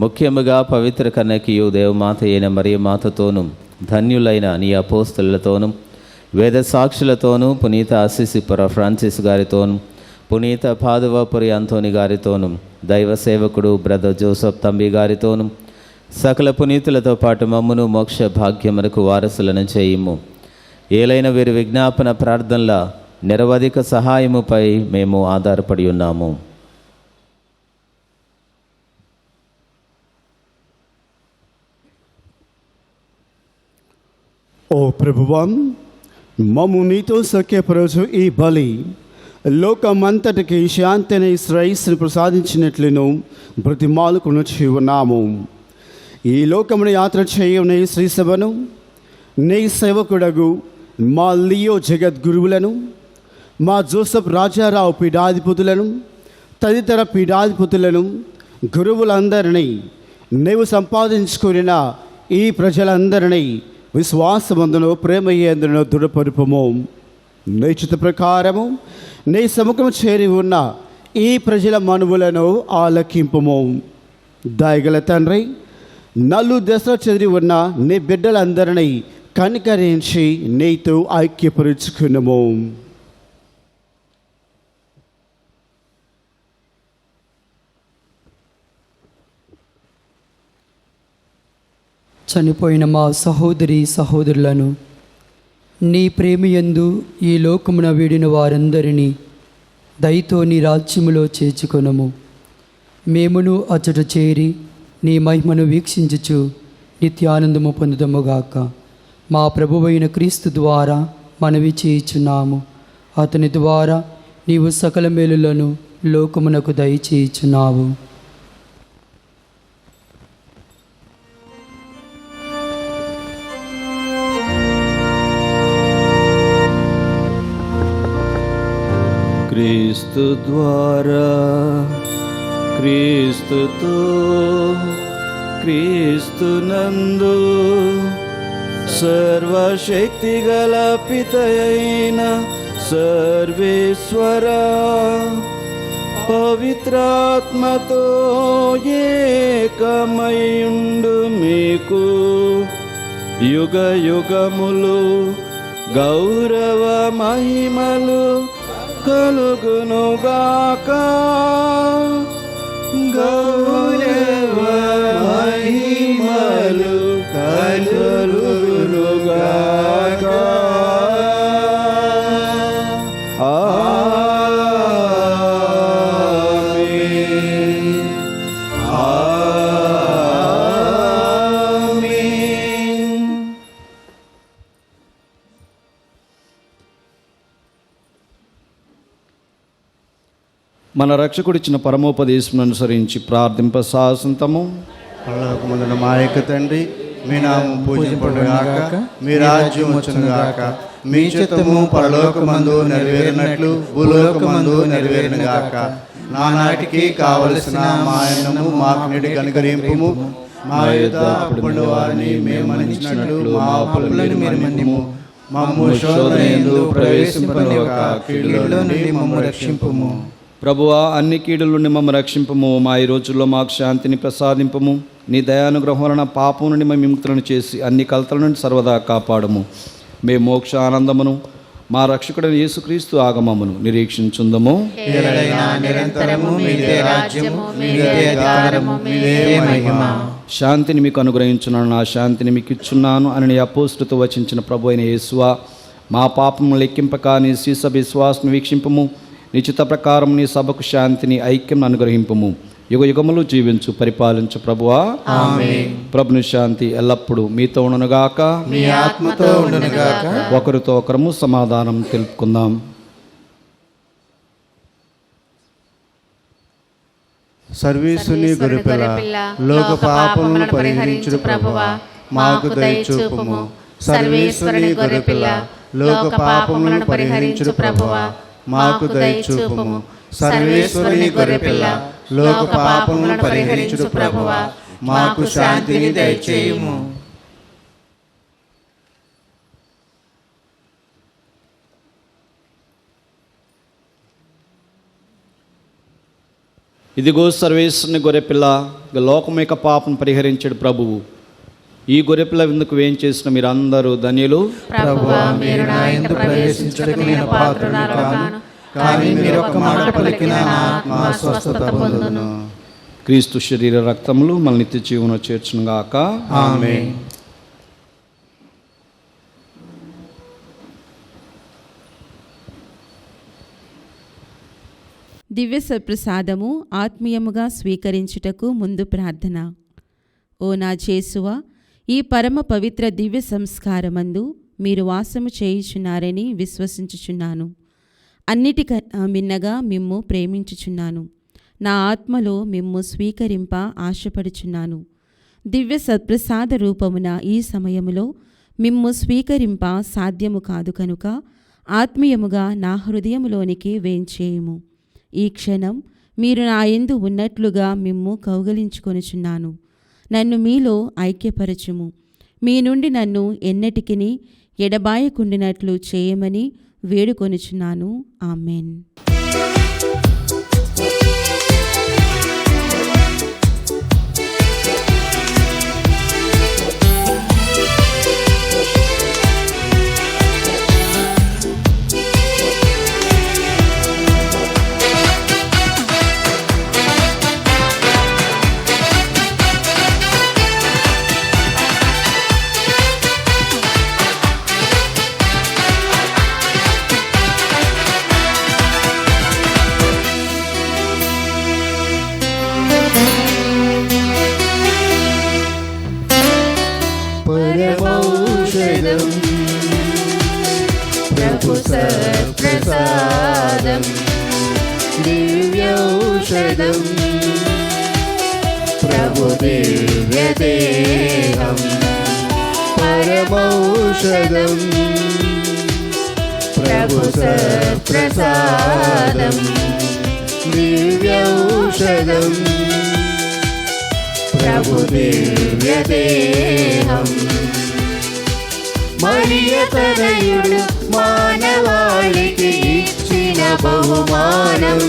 ముఖ్యముగా పవిత్ర కన్యకయు దేవమాత అయిన మరియ మాతతోనూ ధన్యులైన నీ అపోస్తలులతోనూ వేద సాక్షులతోనూ పునీత అసిసిపుర ఫ్రాన్సిస్ గారితోనూ పునీత పాదువపురి అంతోని గారితోనూ దైవ సేవకుడు బ్రదర్ జోసఫ్ తంబి గారితోనూ సకల పునీతులతో పాటు మమ్మును మోక్ష భాగ్యమునకు వారసులను చేయుము. ఏలైన వీరి విజ్ఞాపన ప్రార్థనల నిరవధిక సహాయముపై మేము ఆధారపడి ఉన్నాము. ఓ ప్రభువం, మమ్ము నీతో సఖ్యపరచు ఈ బలి లోకమంతటికి శాంతిని శ్రేయస్సును ప్రసాదించినట్లును బ్రతిమాలుకొనుచు ఉన్నాము. ఈ లోకమును యాత్ర చేయని శ్రీ సభను నీ సేవకుడగు మా లియో జగద్గురువులను, మా జోసఫ్ రాజారావు పీఠాధిపతులను, తదితర పీఠాధిపతులను, గురువులందరినీ, నీవు సంపాదించుకున్న ఈ ప్రజలందరినీ విశ్వాసమందును ప్రేమయ్యేందును దృఢపరుపము. నీ చిత్త ప్రకారము నీ సముఖము చేరి ఉన్న ఈ ప్రజల మనువులను ఆలకింపుము. దయగల తండ్రి, నలు దశలో చెదిరి ఉన్న నీ బిడ్డలందరినీ కనికరించి నీతో ఐక్యపరుచుకున్నాము. చనిపోయిన మా సహోదరి సహోదరులను నీ ప్రేమయందు ఈ లోకమున వీడిన వారందరినీ దయతో నీ రాజ్యములో చేర్చుకొనము. మేమును అచ్చట చేరి నీ మహిమను వీక్షించుచు నిత్యానందము పొందుదముగాక. మా ప్రభువైన క్రీస్తు ద్వారా మనవి చేయుచున్నాము. అతని ద్వారా నీవు సకల మేలులను లోకమునకు దయచేయుచున్నావు. క్రీస్తు ద్వారా, క్రీస్తుతో, క్రీస్తునందు సర్వశక్తిగల పితయైన సర్వేశ్వర పవిత్రాత్మతో ఏకమయుండు మీకు యుగ యుగములు గౌరవ మహిమలు కలుగునుగాక. గౌరవ మహిమలు కలుగునుగాక. ఆమేన్. ఆమేన్. మన రక్షకుడిచ్చిన పరమోపదేశం అనుసరించి ప్రార్థింప సాహసంతము. పరలోకమందున మా యొక్క తండ్రి, మీ నామం పూజింపబడుగాక, మీ రాజ్యం వచ్చునుగాక, మీ చిత్తము పరలోకమందు నెరవేరినట్లు భూలోకమందు నెరవేరునుగాక. నానాటికి కావలసిన మా అన్నము మాకు నేడు కనుగరింపుము. మా యొద్ద అప్పుడున్న వారిని మేము మన్నించినట్లు మా అప్పులను మీరు మన్నిము. మమ్ము శోధనయందు ప్రవేశింపనివ్వక కీడులో నుండి మమ్ము రక్షింపుము. ప్రభువా, అన్ని కీడుల నుండి మమ్మ రక్షింపము. మా ఈ రోజుల్లో మాకు శాంతిని ప్రసాదింపము. నీ దయానుగ్రహం వలన పాపం నుండి మేము విముక్తులను చేసి అన్ని కలతల నుండి సర్వదా కాపాడము. మేము మోక్ష ఆనందమును మా రక్షకుడైన యేసుక్రీస్తు ఆగమమును నిరీక్షించుందము. నిరంతరము మీదే రాజ్యము, మీదే అధికారము, మీదే మహిమ. శాంతిని మీకు అనుగ్రహించున్నాను, నా శాంతిని మీకు ఇచ్చున్నాను అని నీ అపోస్తులతో వచించిన ప్రభు అయిన యేసువా, మా పాపము లెక్కింపక నీ శీస విశ్వాసను వీక్షింపము. నీ చిత్త ప్రకారం నీ సభకు శాంతిని ఐక్యం అనుగ్రహింపము. యుగ యుగములు జీవించు పరిపాలించు ప్రభువా. ఆమేన్. ప్రభుని శాంతి ఎల్లప్పుడూ మీతో ఉండునుగాక, మీ ఆత్మతో ఉండునుగాక. ఒకరితో ఒకరము సమాధానం తెలుపుకుందాం. సర్వేశ్వరుని గొర్రెపిల్ల, లోక పాపములను పరిహరించు ప్రభువా, మాకు దయచూపుము. సర్వేశ్వరుని గొర్రెపిల్ల, లోక పాపములను పరిహరించు ప్రభువా, మాకు దయచూపుము. సర్వేశ్వరుని గొర్రెపిల్ల, లోక పాపములను పరిహరించు ప్రభువా, మాకు శాంతిని దయచేయుము. ఇదిగో సర్వేశ్వరుని గొర్రెపిల్ల, లోకం యొక్క పాపం పరిహరించాడు ప్రభువు. ఈ గొర్రెపిల్ల విందుకు వేం చేసిన మీరందరూ ధన్యులు. ప్రభువా, మీరు నా యందు ప్రవేశించుటకు నేను పాత్రుడను కాను, కానీ మీరు ఒక్క మాట పలికిన నా ఆత్మ స్వస్థత పొందును. క్రీస్తు శరీర రక్తములు మన నిత్య జీవన చేర్చునుగాక. ఆమేన్. దివ్య సప్రసాదము ఆత్మీయముగా స్వీకరించుటకు ముందు ప్రార్థన. ఓ నా యేసువా, ఈ పరమ పవిత్ర దివ్య సంస్కారమందు మీరు వాసము చేయుచున్నారని విశ్వసించుచున్నాను. అన్నిటికన్నా మిన్నగా మిమ్ము ప్రేమించుచున్నాను. నా ఆత్మలో మిమ్ము స్వీకరింప ఆశపడుచున్నాను. దివ్య సత్ప్రసాద రూపమున ఈ సమయములో మిమ్ము స్వీకరింప సాధ్యము కాదు కనుక ఆత్మీయముగా నా హృదయములోనికి వేంచేయుము. ఈ క్షణం మీరు నా యందు ఉన్నట్లుగా మిమ్ము కౌగలించుకొనుచున్నాను. నన్ను మీలో ఐక్యపరచుము. మీ నుండి నన్ను ఎన్నటికిని ఎడబాయకుండినట్లు చేయమని వేడుకొనుచున్నాను. ఆమెన్. పరమౌషధం ప్రభు సత్ప్రసాదం, దివ్యౌషధం ప్రభు దివ్యదేహం. పరమౌషధం ప్రభు సత్ప్రసాదం, దివ్యౌషధం ప్రభు దివ్యదేహం. మరియ తనయుడు మానవాళికి ఇచ్చిన బహుమానం.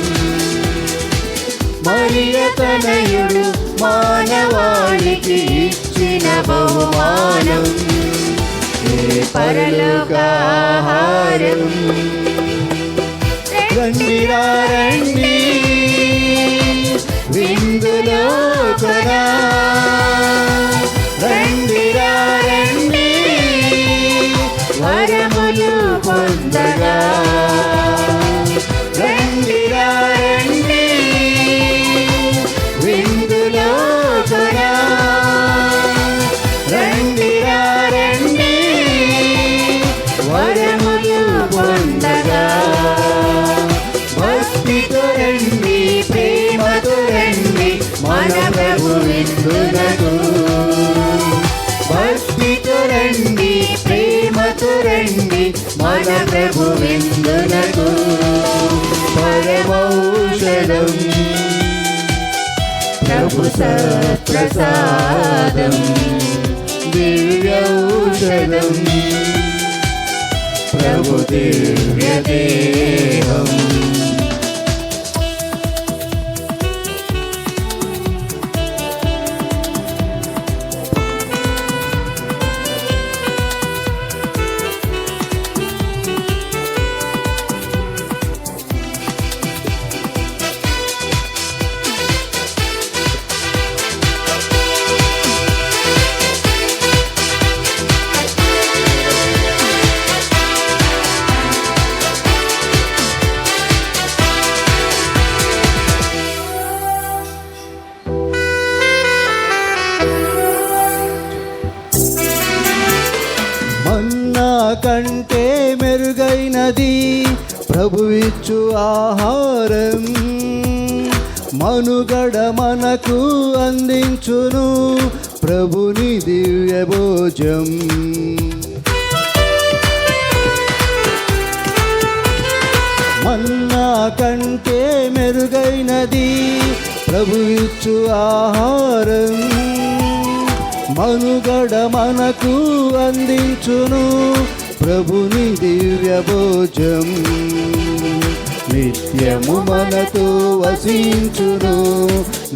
మరియ తనయుడు మానవాళికి ఇచ్చిన బహుమానం. పరలోకాహారం. రండిరా రండి, విందులో కొరా. రండిరా రండి, వరములు పొందగా. రండిరా రండి, విందులో కొరా. రండిరా రండి, వరములు పొందగా. భక్తితో రండి, ప్రేమతో రండి, మన ప్రభు విందునకు. భక్తితో రండి, ప్రేమతో రండి, మన ప్రభు విందునకు. పరమౌషధం ప్రభు సత్ప్రసాదం దివ్యౌషధం ప్రభు దివ్యదేహం మన్నా కంటే మెరుగైనది ప్రభువిచ్చు ఆహారం మనుగడ మనకు అందించును ప్రభుని దివ్య భోజం మన్నా కంటే మెరుగైనది ప్రభువిచ్చు ఆహారం మనుగడ మనకు అందించును ప్రభుని దివ్య భోజం నిత్యము మనతో వసించును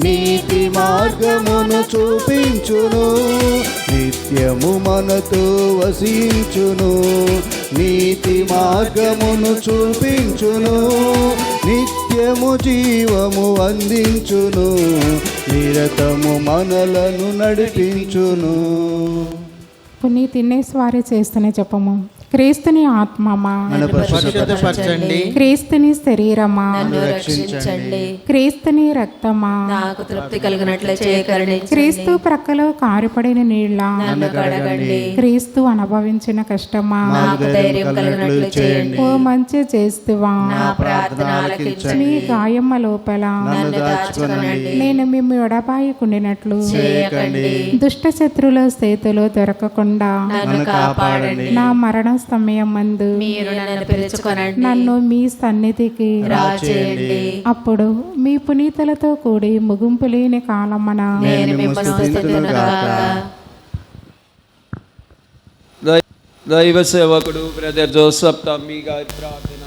నీతి మార్గమును చూపించును నిత్యము మనతో వసించును నీతి మార్గమును చూపించును నిత్యము జీవము అందించును నిరతము మనలను నడిపించును. పునీతినే స్వారీ చేస్తూనే చెప్పము. క్రీస్తుని ఆత్మమా పరిశుద్ధపరచండి, క్రీస్తుని శరీరమా నన్ను రక్షించండి. క్రీస్తుని రక్తమా నాకు తృప్తి కలిగినట్లు చేయకరుణించండి. క్రీస్తు ప్రక్కలో కారిపడిన నీళ్ళ నన్ను కడగండి. క్రీస్తు అనుభవించిన కష్టమా నాకు ధైర్యం కలిగినట్లు చేయండి. ఓ మంచి చేస్తువా నా ప్రార్థన ఆలకించండి. మీ గాయమ్మ లోపల నన్ను దాచుకొనండి. నేను మిమ్ము ఎడబాయికుండినట్లు చేయకండి. దుష్ట శత్రుల చేతిలో దొరకకుండా నన్ను కాపాడండి. నా మరణ సమయం మందు మీరు నన్ను పిలుచుకొనండి. నన్ను మీ సన్నిధికి రాచేయండి. అప్పుడు మీ పునీతులతో కూడి ముగింపు లేని కాలమన నేను మిమ్మల్ని స్తుతింతునుగాక. దైవ సేవకుడు బ్రదర్ జోసఫ్ తమ్మి గారి ప్రార్థన.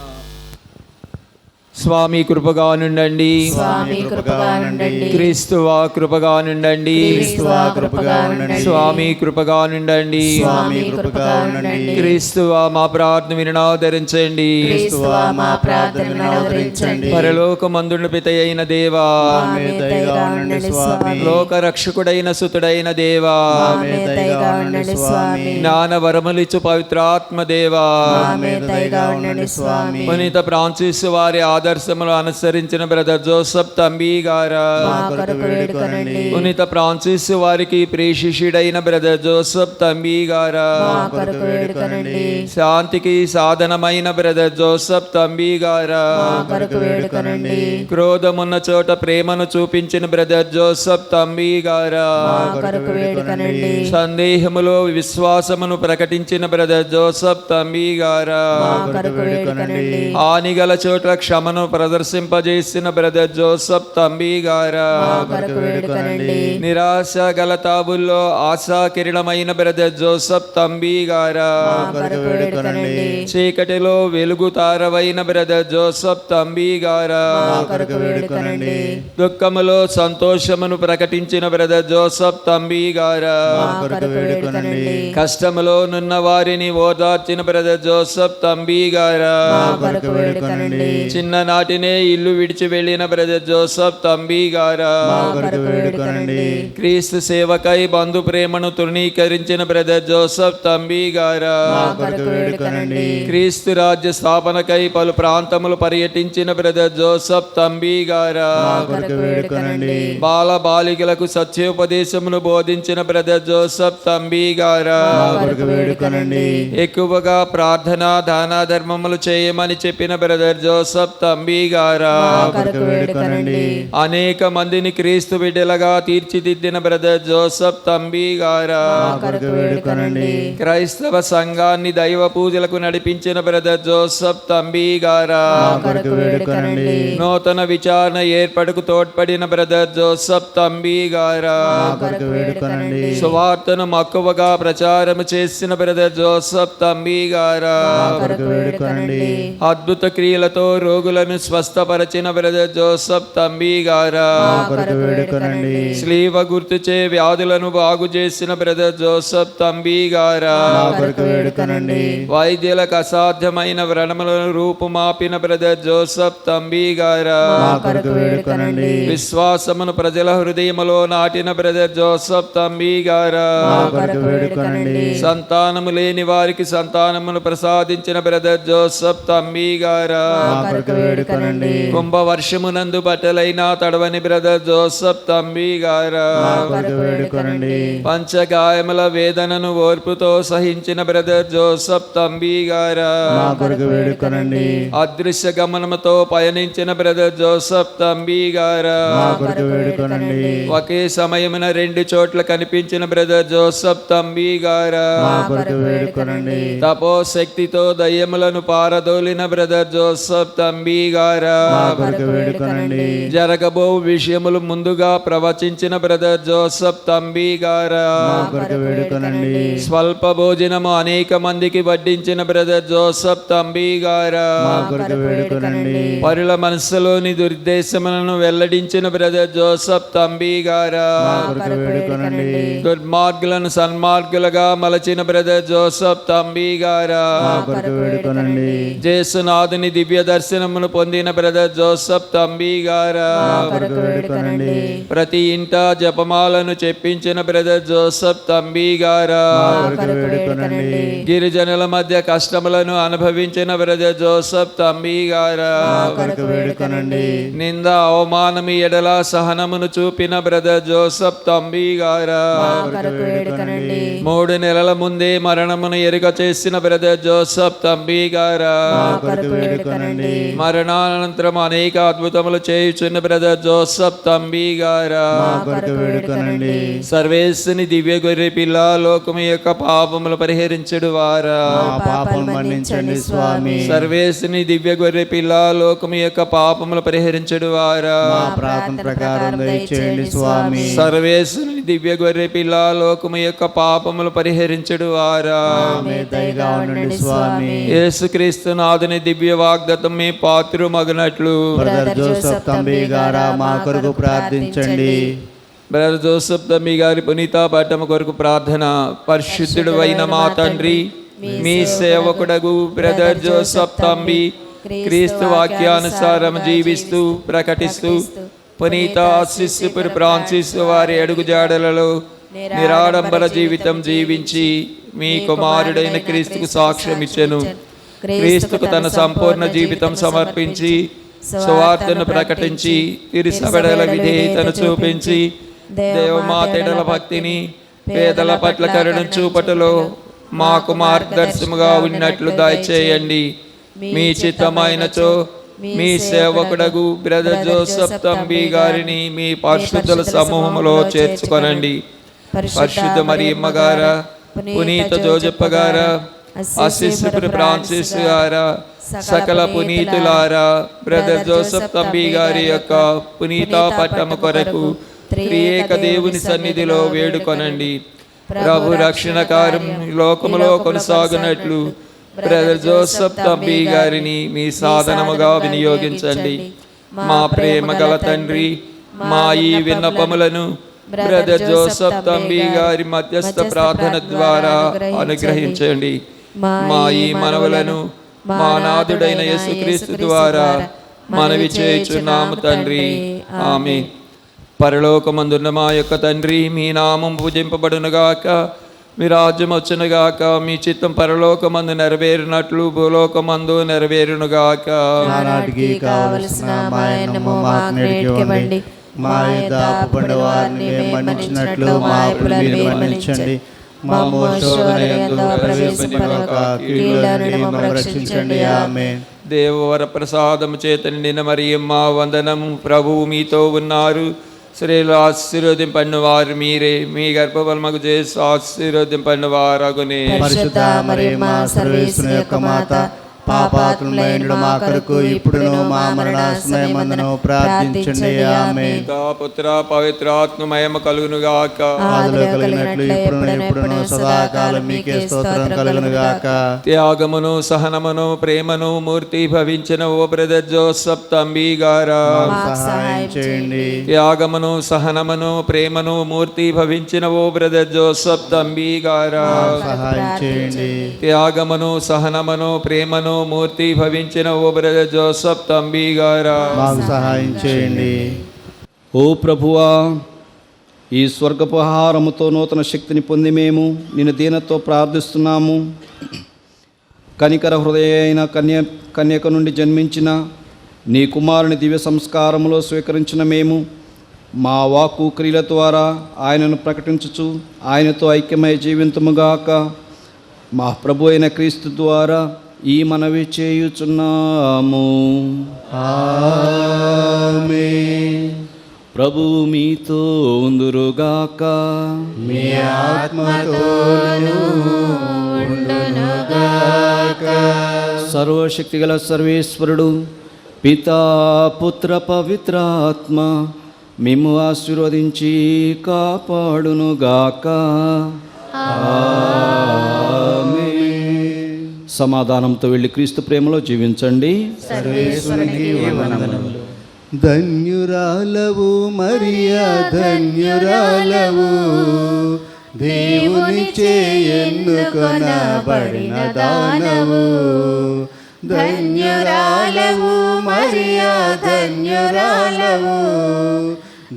స్వామి కృపగా నుండండి, స్వామి కృపగా నుండండి. క్రీస్తువా కృపగా నుండండి, క్రీస్తువా కృపగా నుండండి. స్వామి కృపగా నుండండి, స్వామి కృపగా ఉండండి. క్రీస్తువా మా ప్రార్థన వినాదరించండి. క్రీస్తువా మా ప్రార్థనను ఆదరించండి. పరలోకమందున పిత అయిన దేవా, మా మీద దయగా ఉండండి స్వామి. లోక రక్షకుడైన సుతుడైన దేవా, మా మీద దయగా ఉండండి స్వామి. జ్ఞాన వరములిచ్చు పవిత్రాత్మ దేవా, మా మీద దయగా ఉండండి స్వామి. పునీత ఫ్రాన్సిస్ వారి ఆదర్శములు అనుసరించిన బ్రదర్ జోసఫ్ తంబి గారా, మా కొరకు వేడుకొనండి. పునీత ఫ్రాన్సిస్ వారికి ప్రియశిష్యుడైన బ్రదర్ జోసఫ్ తంబి గారా, మా కొరకు వేడుకొనండి. శాంతికి సాధనమైన బ్రదర్ జోసఫ్ తంబి గారా, మా కొరకు వేడుకొనండి. క్రోధమున్న చోట ప్రేమను చూపించిన బ్రదర్ జోసఫ్ తంబి గారా, మా కొరకు వేడుకొనండి. సందేహములో విశ్వాసమును ప్రకటించిన బ్రదర్ జోసఫ్ తంబి గారా, మా కొరకు వేడుకొనండి. హానిగల చోట్ల క్షమను ప్రదర్శింపజేసిన బ్రదర్ జోసఫ్ తంబి గారా, మా కొరకు వేడుకొనండి. నిరాశ గల తాబుల్లో ఆశా కిరణమైన బ్రదర్ జోసఫ్ తంబి గారా, మా కొరకు వేడుకొనండి. చీకటిలో వెలుగు తారవైన బ్రదర్ జోసఫ్ తంబి గారా, మా కొరకు వేడుకొనండి. దుఃఖములో సంతోషమును ప్రకటించిన బ్రదర్ జోసఫ్ తంబి గారా, మా కొరకు వేడుకొనండి. కష్టములో నున్న వారిని ఓదార్చిన బ్రదర్ జోసఫ్ తంబి గారా, మా కొరకు వేడుకొనండి. చిన్ననాటినే ఇల్లు విడిచి వెళ్ళిన బ్రదర్ జోసఫ్ తంబి గారా, మా కొరకు వేడుకొనండి. క్రీస్తు సేవకై బంధు ప్రేమను తృణీకరించిన బ్రదర్ జోసఫ్ తంబి గారా, మా కొరకు వేడుకొనండి. క్రీస్తు రాజ్య స్థాపనకై పలు ప్రాంతములు పర్యటించిన బ్రదర్ జోసఫ్ తంబి గారా, మా కొరకు వేడుకొనండి. బాల బాలికలకు సత్యోపదేశమును బోధించిన బ్రదర్ జోసఫ్ తంబి గారా, మా కొరకు వేడుకొనండి. ఎక్కువగా ప్రార్థన దాన ధర్మములు చేయమని చెప్పిన బ్రదర్ జోసఫ్ తంబి తంబి గారా, మా కొరకు వేడుకొనండి. అనేక మందిని క్రీస్తు బిడ్డలుగా తీర్చిదిద్దిన బ్రదర్ జోసఫ్ తంబి గారా, మా కొరకు వేడుకొనండి. క్రైస్తవ సంఘాన్ని దైవ పూజలకు నడిపించిన బ్రదర్ జోసఫ్ తంబి గారా, మా కొరకు వేడుకొనండి. నూతన విచారణ ఏర్పడకు తోడ్పడిన బ్రదర్ జోసఫ్ తంబి గారా, మా కొరకు వేడుకొనండి. సువార్తను మక్కువగా ప్రచారం చేసిన బ్రదర్ జోసఫ్ తంబి గారా, మా కొరకు వేడుకొనండి. అద్భుత క్రియలతో రోగులను స్వస్థపరచిన బ్రదర్ జోసఫ్ తంబి గారా, మా కొరకు వేడుకొనండి. స్లీవ గుర్తుచే వ్యాధులను బాగు చేసిన బ్రదర్ జోసఫ్ తంబి గారా, మా కొరకు వేడుకొనండి. వైద్యులకు అసాధ్యమైన వ్రణములను రూపుమాపిన బ్రదర్ జోసఫ్ తంబి గారా, మా కొరకు వేడుకొనండి. విశ్వాసమును ప్రజల హృదయములో నాటిన బ్రదర్ జోసఫ్ తంబి గారా, మా కొరకు వేడుకొనండి. సంతానము లేని వారికి సంతానమును ప్రసాదించిన బ్రదర్ జోసఫ్ తంబి గారా, మా కొరకు వేడుకొనండి. కుంభవర్షమునందు బట్టలైన తడవని బ్రదర్ జోసఫ్ తంబి గారా, మా కొరకు వేడుకొనండి. పంచగాయముల వేదనను ఓర్పుతో సహించిన బ్రదర్ జోసఫ్ తంబి గారా, మా కొరకు వేడుకొనండి. అదృశ్య గమనముతో పయనించిన బ్రదర్ జోసఫ్ తంబి గారా, మా కొరకు వేడుకొనండి. ఒకే సమయమున రెండు చోట్ల కనిపించిన బ్రదర్ జోసఫ్ తంబి గారా, మా కొరకు వేడుకొనండి. తపో శక్తితో దయ్యములను పారదోలిన బ్రదర్ జోసఫ్ తంబి గారా, మా కొరకు వేడుకొనండి. జరగబో విషయములు ముందుగా ప్రవచించిన బ్రదర్ జోసఫ్ తంబి గారా, మా కొరకు వేడుకొనండి. స్వల్ప భోజనము అనేక మందికి వడ్డించిన బ్రదర్ జోసఫ్ తంబి గారా, మా కొరకు వేడుకొనండి. పరుల మనస్సులోని దుర్దేశములను వెల్లడించిన బ్రదర్ జోసఫ్ తంబి గారా, మా కొరకు వేడుకొనండి. దుర్మార్గులను సన్మార్గులుగా మలచిన బ్రదర్ జోసఫ్ తంబి గారా, మా కొరకు వేడుకొనండి. జేసునాథుని దివ్య దర్శనమును పొందిన బ్రదర్ జోసఫ్ తంబి గారా, మా కొరకు వేడుకొనండి. ప్రతి ఇంట జపమాలను చెప్పించిన బ్రదర్ జోసఫ్ తంబి గారా, మా కొరకు వేడుకొనండి. గిరిజనుల మధ్య కష్టములను అనుభవించిన బ్రదర్ జోసఫ్ తంబి గారా, మా కొరకు వేడుకొనండి. నింద అవమానము ఎడల సహనమును చూపిన బ్రదర్ జోసఫ్ తంబి గారా, మా కొరకు వేడుకొనండి. 3 నెలల ముందే మరణమును ఎరుగ చేసిన బ్రదర్ జోసఫ్ తంబి గారా, మా కొరకు వేడుకొనండి. మరణానంతరం అనేక అద్భుతములు చేయుచున్న బ్రదర్ జోసఫ్ తంబి గారా, మా కొరకు వేడుకొనండి. సర్వేశ్వని దివ్య గొర్రె పిల్ల లోకము యొక్క పాపములు పరిహరించుడు వారా, మా పాపం మన్నించండి స్వామి. సర్వేశ్వని దివ్య గొర్రె పిల్ల లోకము యొక్క పాపములు పరిహరించుడు వారా, మా ప్రార్థన ప్రకారం దయచేయండి స్వామి. సర్వేశ్వని దివ్య గొర్రె పిల్ల లోకము యొక్క పాపములు పరిహరించుడు వారా, ఆమె దయగా ఉండండి స్వామి. యేసుక్రీస్తు నాథుని దివ్య వాగ్దత్తం మీ పాత్రు మగనట్లు బ్రదర్ జోసఫ్ తంబి గారా మా కొరకు ప్రార్థించండి. బ్రదర్ జోసఫ్ తంబి గారి పునీత పట్టము కొరకు ప్రార్థన. పరిశుద్ధుడు అయిన మా తండ్రి, మీ సేవకుడగు బ్రదర్ జోసఫ్ తంబి క్రీస్తు వాక్యానుసారం జీవిస్తూ ప్రకటిస్తూ పునీత ఆశిస్సుపురి ఫ్రాన్సిస్ వారి అడుగుజాడలలో నిరాడంబర జీవితం జీవించి మీ కుమారుడైన క్రీస్తుకు సాక్ష్యం ఇచ్చెను. క్రీస్తుకు తన సంపూర్ణ జీవితం సమర్పించి సువార్తను ప్రకటించి తిరుసబడల విధేయతను చూపించి దేవమాతెడల భక్తిని పేదల పట్ల కరుణ చూపటలో మాకు మార్గదర్శముగా ఉన్నట్లు దయచేయండి. మీ చిత్తమైనచో మీ సేవకుడగు బ్రదర్ జోసఫ్ తంబి గారిని మీ పరిశుద్ధుల సమూహంలో చేర్చుకొనండి. పరిశుద్ధ మరియమ్మ గారా, పునీత జోజప్ప గారా, అసిస్పురి ఫ్రాన్సిస్ గారా, సకల పునీతులారా, బ్రదర్ జోసఫ్ తంబి గారి యొక్క పునీత పట్టము కొరకు త్రియేక దేవుని సన్నిధిలో వేడుకొనండి. ప్రభు రక్షణ కార్యం లోకములో కొనసాగునట్లు బ్రదర్ జోసఫ్ తంబి గారిని మీ సాధనముగా వినియోగించండి. మా ప్రేమ గల తండ్రి, మా ఈ విన్నపములను బ్రదర్ జోసఫ్ తంబి గారి మధ్యస్థ ప్రార్థన ద్వారా అనుగ్రహించండి. మా ఈ మనవులను మా నాథుడైన యేసుక్రీస్తు ద్వారా మనవి చేయుచున్నాము తండ్రి. ఆమేన్. పరలోకమందున్న మా యొక్క తండ్రి, మీ నామం పూజింపబడునుగాక, మీ రాజ్యం వచ్చునుగాక, మీ చిత్తం పరలోకమందు నెరవేరినట్లు భూలోకమందు నెరవేరునుగాక. నానాటికి కావలసిన మా అన్నము మాకు నేర్చుకోండి. మా యొక్క అప్పుపడిన వారిని మేము మన్నించినట్లు మా అప్పులను మీరు మన్నించండి. మా శోధన యందు ప్రవేశింపక కీడుల నుండి మమ్మల్ని రక్షించండి. ఆమేన్. దేవవర ప్రసాదము చేత నిండిన మరియమ్మ వందనము. ప్రభువు మీతో ఉన్నారు. స్త్రీలు ఆశీర్వదింపడిన వారు మీరే, మీ గర్భఫలముగు చేసి ఆశీర్వదింపడిన వారగునే. పరిశుద్ధ మరియమ్మ సర్వేశ్వరుని యొక్క మాత, పాపాత్ములైన మా కొరకు ఇప్పుడును మా మరణ సమయమందును ప్రార్థించండి. ఆమేన్. పితా పుత్ర పవిత్రాత్మమయము కలుగును గాక. ఆదిలో కలిగినట్లు ఇప్పుడును సదాకాలం మీకే స్తోత్రం కలుగును గాక. త్యాగమును సహనమును ప్రేమను మూర్తి భవించిన ఓ బ్రదర్ జోసఫ్ తంబి గారా, సహాయం చేయండి. త్యాగమును సహనమును ప్రేమను మూర్తి భవించిన ఓ బ్రదర్ జోసఫ్ తంబి గారా, సహాయం చేయండి. త్యాగమును సహనమును ప్రేమను మూర్తి భవించిన ఓ బ్రదర్ జోసఫ్ తంబి గారా, మాకు సహాయం చేయండి. ఓ ప్రభువా, ఈ స్వర్గపు ఆహారముతో నూతన శక్తిని పొంది మేము నిన్ను దీనతో ప్రార్థిస్తున్నాము. కనికర హృదయ అయిన కన్యక నుండి జన్మించిన నీ కుమారుని దివ్య సంస్కారములో స్వీకరించిన మేము మా వాక్కు క్రియల ద్వారా ఆయనను ప్రకటించుచు ఆయనతో ఐక్యమై జీవింతుముగాక. మా ప్రభు అయిన క్రీస్తు ద్వారా ఈ మనవి చేయుచున్నాము. ఆమేన్. ప్రభువు మీతో ఉందురుగాక. మీ ఆత్మతోను ఉండునుగాక. సర్వశక్తిగల సర్వేశ్వరుడు పితా పుత్ర పవిత్రాత్మ మిమ్ము ఆశీర్వదించి కాపాడునుగాక. ఆమేన్. సమాధానంతో వెళ్ళి క్రీస్తు ప్రేమలో జీవించండి. సర్వేశ్వరునికి వందనములు. ధన్యురాలవు మరియా, ధన్యురాలవు, దేవుని ఎన్నుకొనబడిన దానవు. ధన్యురాలవు మరియా, ధన్యురాలవు,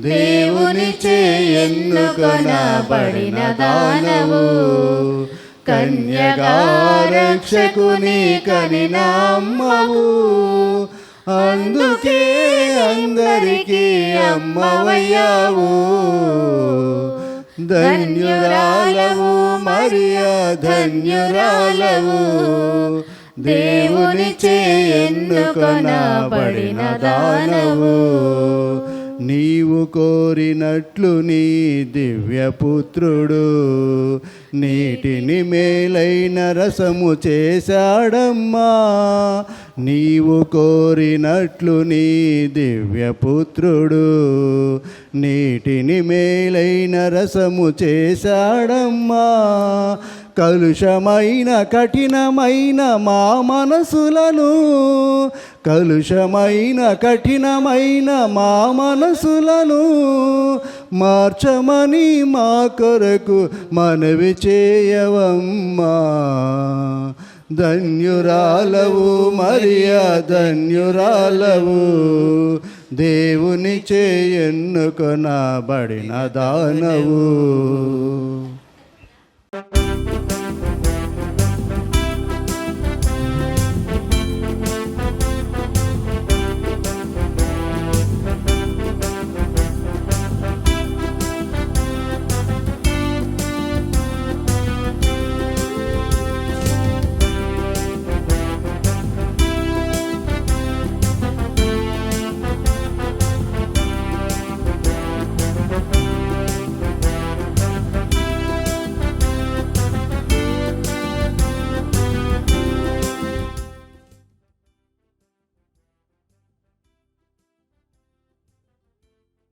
దేవుని ఎన్నుకొనబడిన దానవు. కన్యగా రక్షకుని కనిన అమ్మవు, అందుకే అందరికీ అమ్మవయ్యావు. ధన్యురాలవు మరియా, ధన్యురాలవు, దేవుని ఎన్నుకొనబడిన దానవు. నీవు కోరినట్లు నీ దివ్యపుత్రుడు నీటిని మేలైన రసము చేశాడమ్మా. నీవు కోరినట్లు నీ దివ్యపుత్రుడు నీటిని మేలైన రసము చేశాడమ్మా. కలుషమైన కఠినమైన మా మనసులను, కలుషమైన కఠినమైన మా మనసులను మార్చమని మా కొరకు మనవి చేయవమ్మా. ధన్యురాలవు మరియా, ధన్యురాలవు, దేవుని ఎన్నుకొనబడిన దానవు.